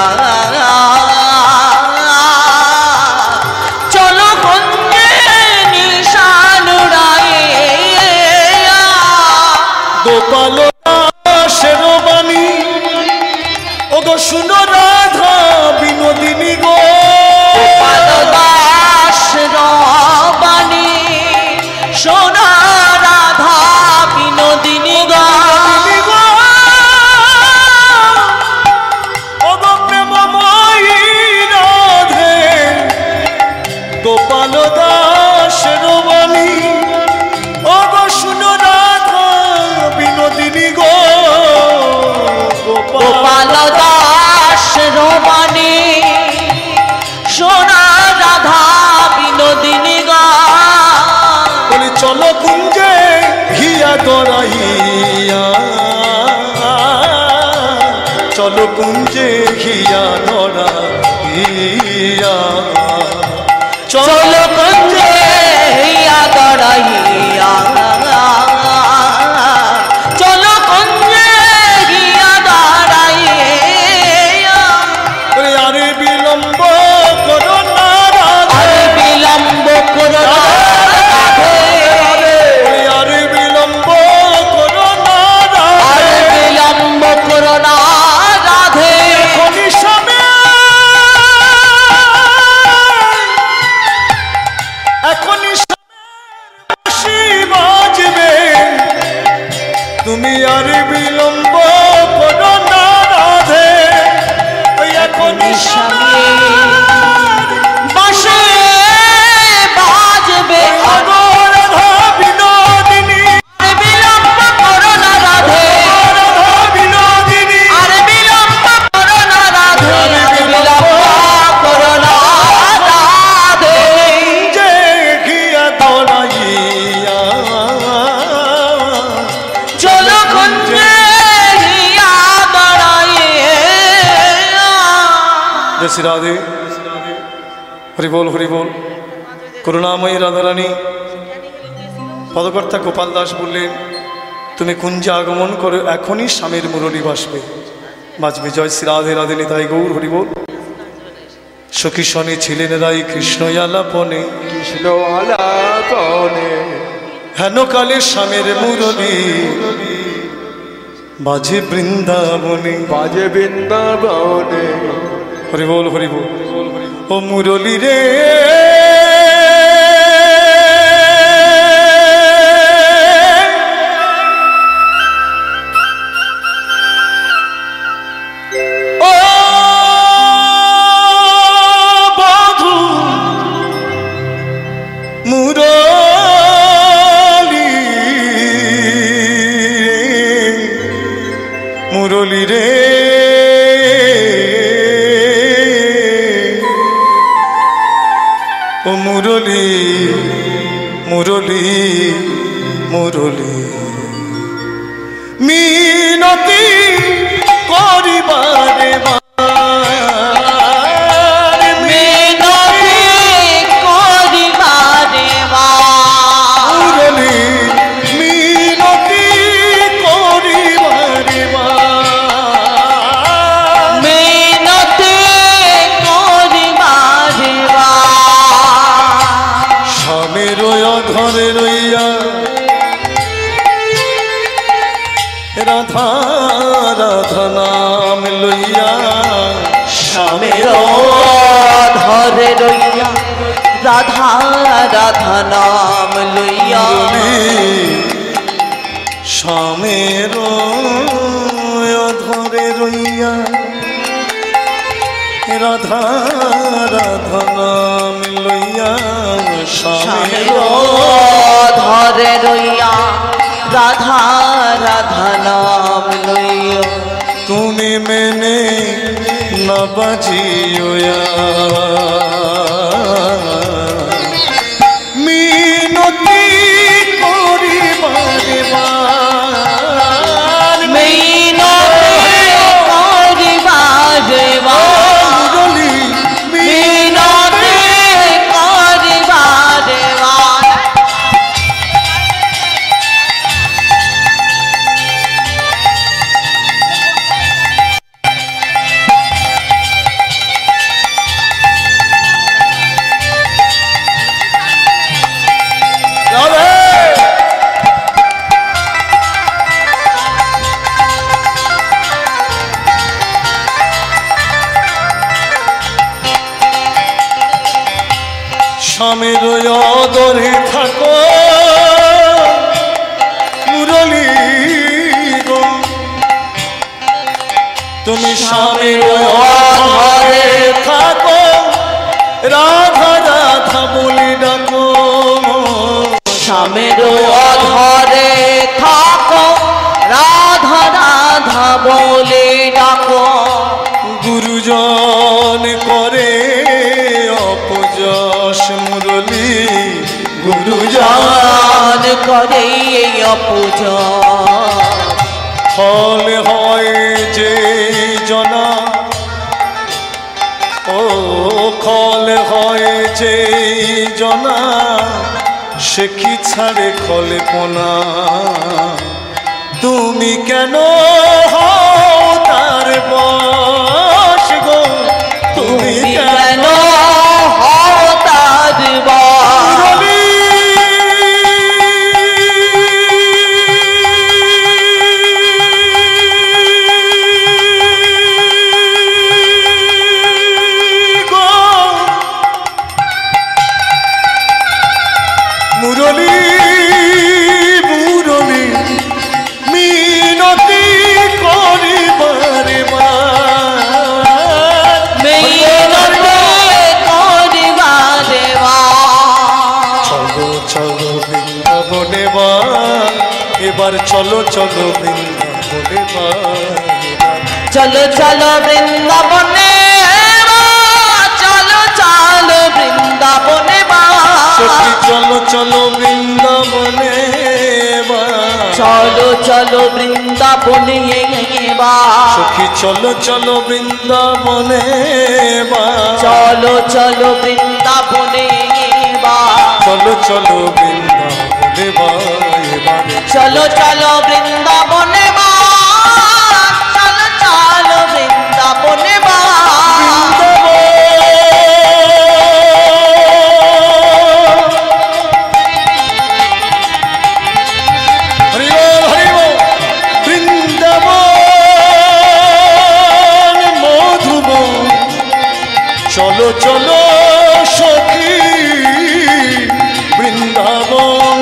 চল কুঞ্জে নিশান উড়াইয়া। গোপাল দাসের বাণী ও গো শুনো রাধা বিনোদিনী গো, গোপাল দাসের বাণী সোনা রাধা বিনোদিনী গো। ও গো প্রেমময়ী রাধে, গোপাল দাসের বাণী ও গো শুনো রাধা বিনোদিনী গো, গোপাল দাসের বাণী সোনা রাধা বিনোদিনী গো। বলি চলো কুঞ্জে হিয়া দরাইয়া, চলো কুঞ্জে হিয়া দরাইয়া, চল কুঞ্জে হিয়া দরাইয়া, চল কুঞ্জে হিয়া দরাইয়া। আরে বিলম্ব করো না রাধে, আরে বিলম্ব করো না রাধে, আরে বিলম্ব করো না রাধে, আরে বিলম্ব করো না রাধে। এখনই সময়, এখনই বাঁশি বাজবে, তুমি আর বিলম্ব করো না রাধে, ওই এখনই সময় বাঁশি বাজবে, আগো রাধা বিনোদিনী, আরে বিলম্ব করো না রাধে, রাধা বিনোদিনী, আরে বিলম্ব করো না রাধে, আরে বিলম্ব করো না রাধে। যে ঘিয়া দরাইয়া, চল কুঞ্জে হিয়া দরাইয়া। জয় শ্রী রাধে। হরি বল হরি বল। করুণাময়ী রাধারানী পদকর্তা গোপাল দাস বললেন, তুমি কুঞ্জে আগমন করো, এখনই স্বামীর মুরলী বাসবে বাজবে। জয় শ্রী রাধে রাধে নিতাই গৌর হরি বল। সখী শনি ছিলেন রাই কৃষ্ণ আলাপনে, কৃষ্ণ আলাপনে, হেন কালে স্বামীর মুরলী বাজে বৃন্দাবনে, বাজে বৃন্দাবনে। হরি বল হরি বল। ও মুরলী রে ও বধূ মুরলী, মুরলী রে ও মুরলী, মুরলী মুরলী মিনতি করিবারে রাধা রাধা নাম লইয়া স্বামীর ধরে রইয়া রাধা রাধা নাম লইয়া স্বামীর ধরে রইয়া রাধা রাধা নাম লইয়া স্বামীর ধরে রইয়া রাধা রাধা নাম লইয়া তুমি মেনে না বাজিয়া মিনতি করিবারে মিনতি করিবারে মুরলী মিনতি করিবারে স্বামীর অদরে থাকো মুরলী গো তুমি স্বামীর অদরে থাকো রাধা রাধা বলি ডাকো স্বামীর অধরে থাকো রাধা রাধা বলে ডাকো গুরুজন করে অপযশ মুরলী গুরুজন করে অপূজ ফল হয় যে জনা ও ফল হয় যে জনা সে কি ছাড়ে কল্পনা তুমি কেন হও তার বশ গো তুমি কেন হও তার মুরলী গো মুরলী মুরলী মিনতি করিবারে চলো চলো বৃন্দাবনে এবার চলো চলো বৃন্দাবনে চলো চলো বৃন্দাবনে চলো চলো বৃন্দাবনে সখী চলো চলো বৃন্দাবনে চলো চলো বৃন্দাবনে সখী চলো চলো বৃন্দাবনে চলো চলো বৃন্দাবনে চলো চলো বৃন্দাবনে চলো চলো বৃন্দাবনে চলো চলো বৃন্দাবনে চলো চলো সখী বৃন্দাবন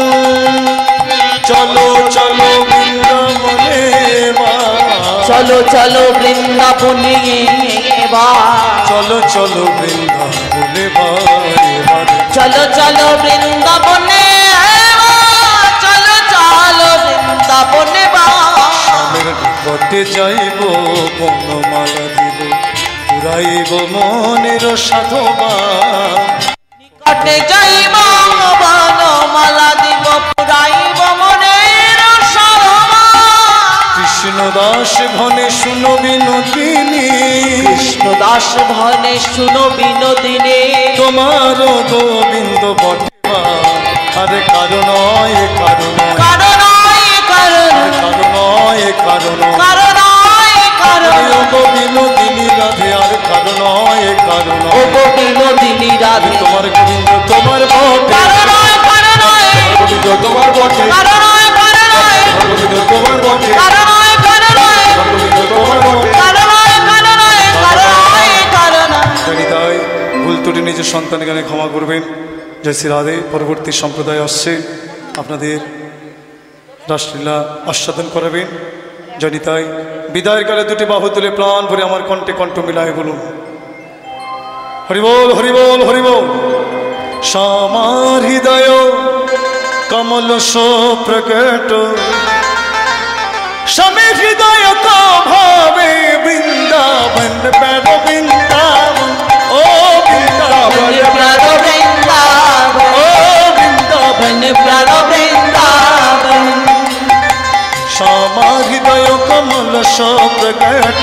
চলো চলো বৃন্দাবনে চলো চলো বৃন্দাবনে চলো চলো বৃন্দাবনে চলো চলো বৃন্দাবনে চলো চলো বৃন্দাবনে স্বামীর নিকটে যাইব বনমালা দিব পুরাইব মনের সাধবা নিকটে যাইব বনমালা দিব পুরাইব মনের কৃষ্ণদাস ভনে শুনো বিনোদিনী, কৃষ্ণদাস ভনে শুনো বিনোদিনী, তোমার গোবিন্দ বটে আরে কারণ এ কারণ, কারণ কারণ কারণ এ কারণ, কারণ কারণ গো বিনোদিনী রাধে আর কারণ এ কারণ, ও গো বিনোদিনী রাধে তোমার গোবিন্দ তোমার বটে, কারণ কারণ গোবিন্দ তোমার বটে, কারণ কারণ গোবিন্দ তোমার বটে, কারণ কারণ গোবিন্দ তোমার বটে। জানি তাই ভুল ত্রুটি নিজের সন্তানকে ক্ষমা করবেন। জয় শ্রী রাধে। পরবর্তী সম্প্রদায় আসছে, আপনাদের রাসলীলা আস্বাদন করাবেন। জানি তাই বিদায়ের কালে দুটি বাহু তুলে প্রাণ ভরে আমার কণ্ঠে কণ্ঠ মিলায় বলুন হরিবোল হরিবোল হরিবোল। শ্যামার হৃদয় কমল সো প্রকট, স্বামী হৃদয় তো ভাবে বৃন্দাবন বেড়ো বৃন্দাবন, ও বৃন্দাবন ও বৃন্দাবন। শ্যামা হৃদয় কমল সো প্রকট,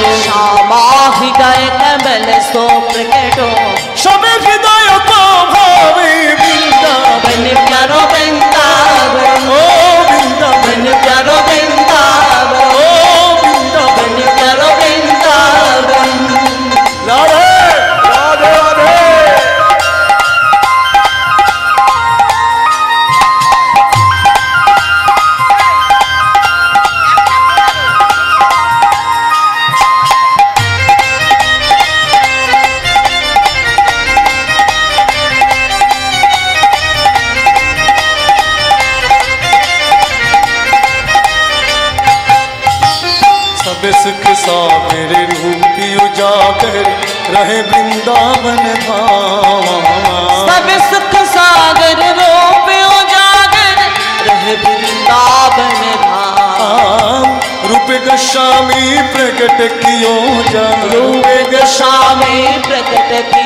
হৃদয় কমল সো প্রকট, স্বামী হৃদয় তো ভাবে বৃন্দাবন প্যারো বৃন্দাবন, ও বৃন্দাবন প্যারো বৃন্দাবন, ও বৃন্দাবন। প্যারো বৃন্দাবন। রাধে রাধে রাধে। सब सुख सागर रूपी उजागर रहे वृंदावन धाम, सब सुख सागर रूप उजागर रहे वृंदावन धाम। रूप गोस्वामी प्रकट कियो जा, रूप गोस्वामी प्रकट की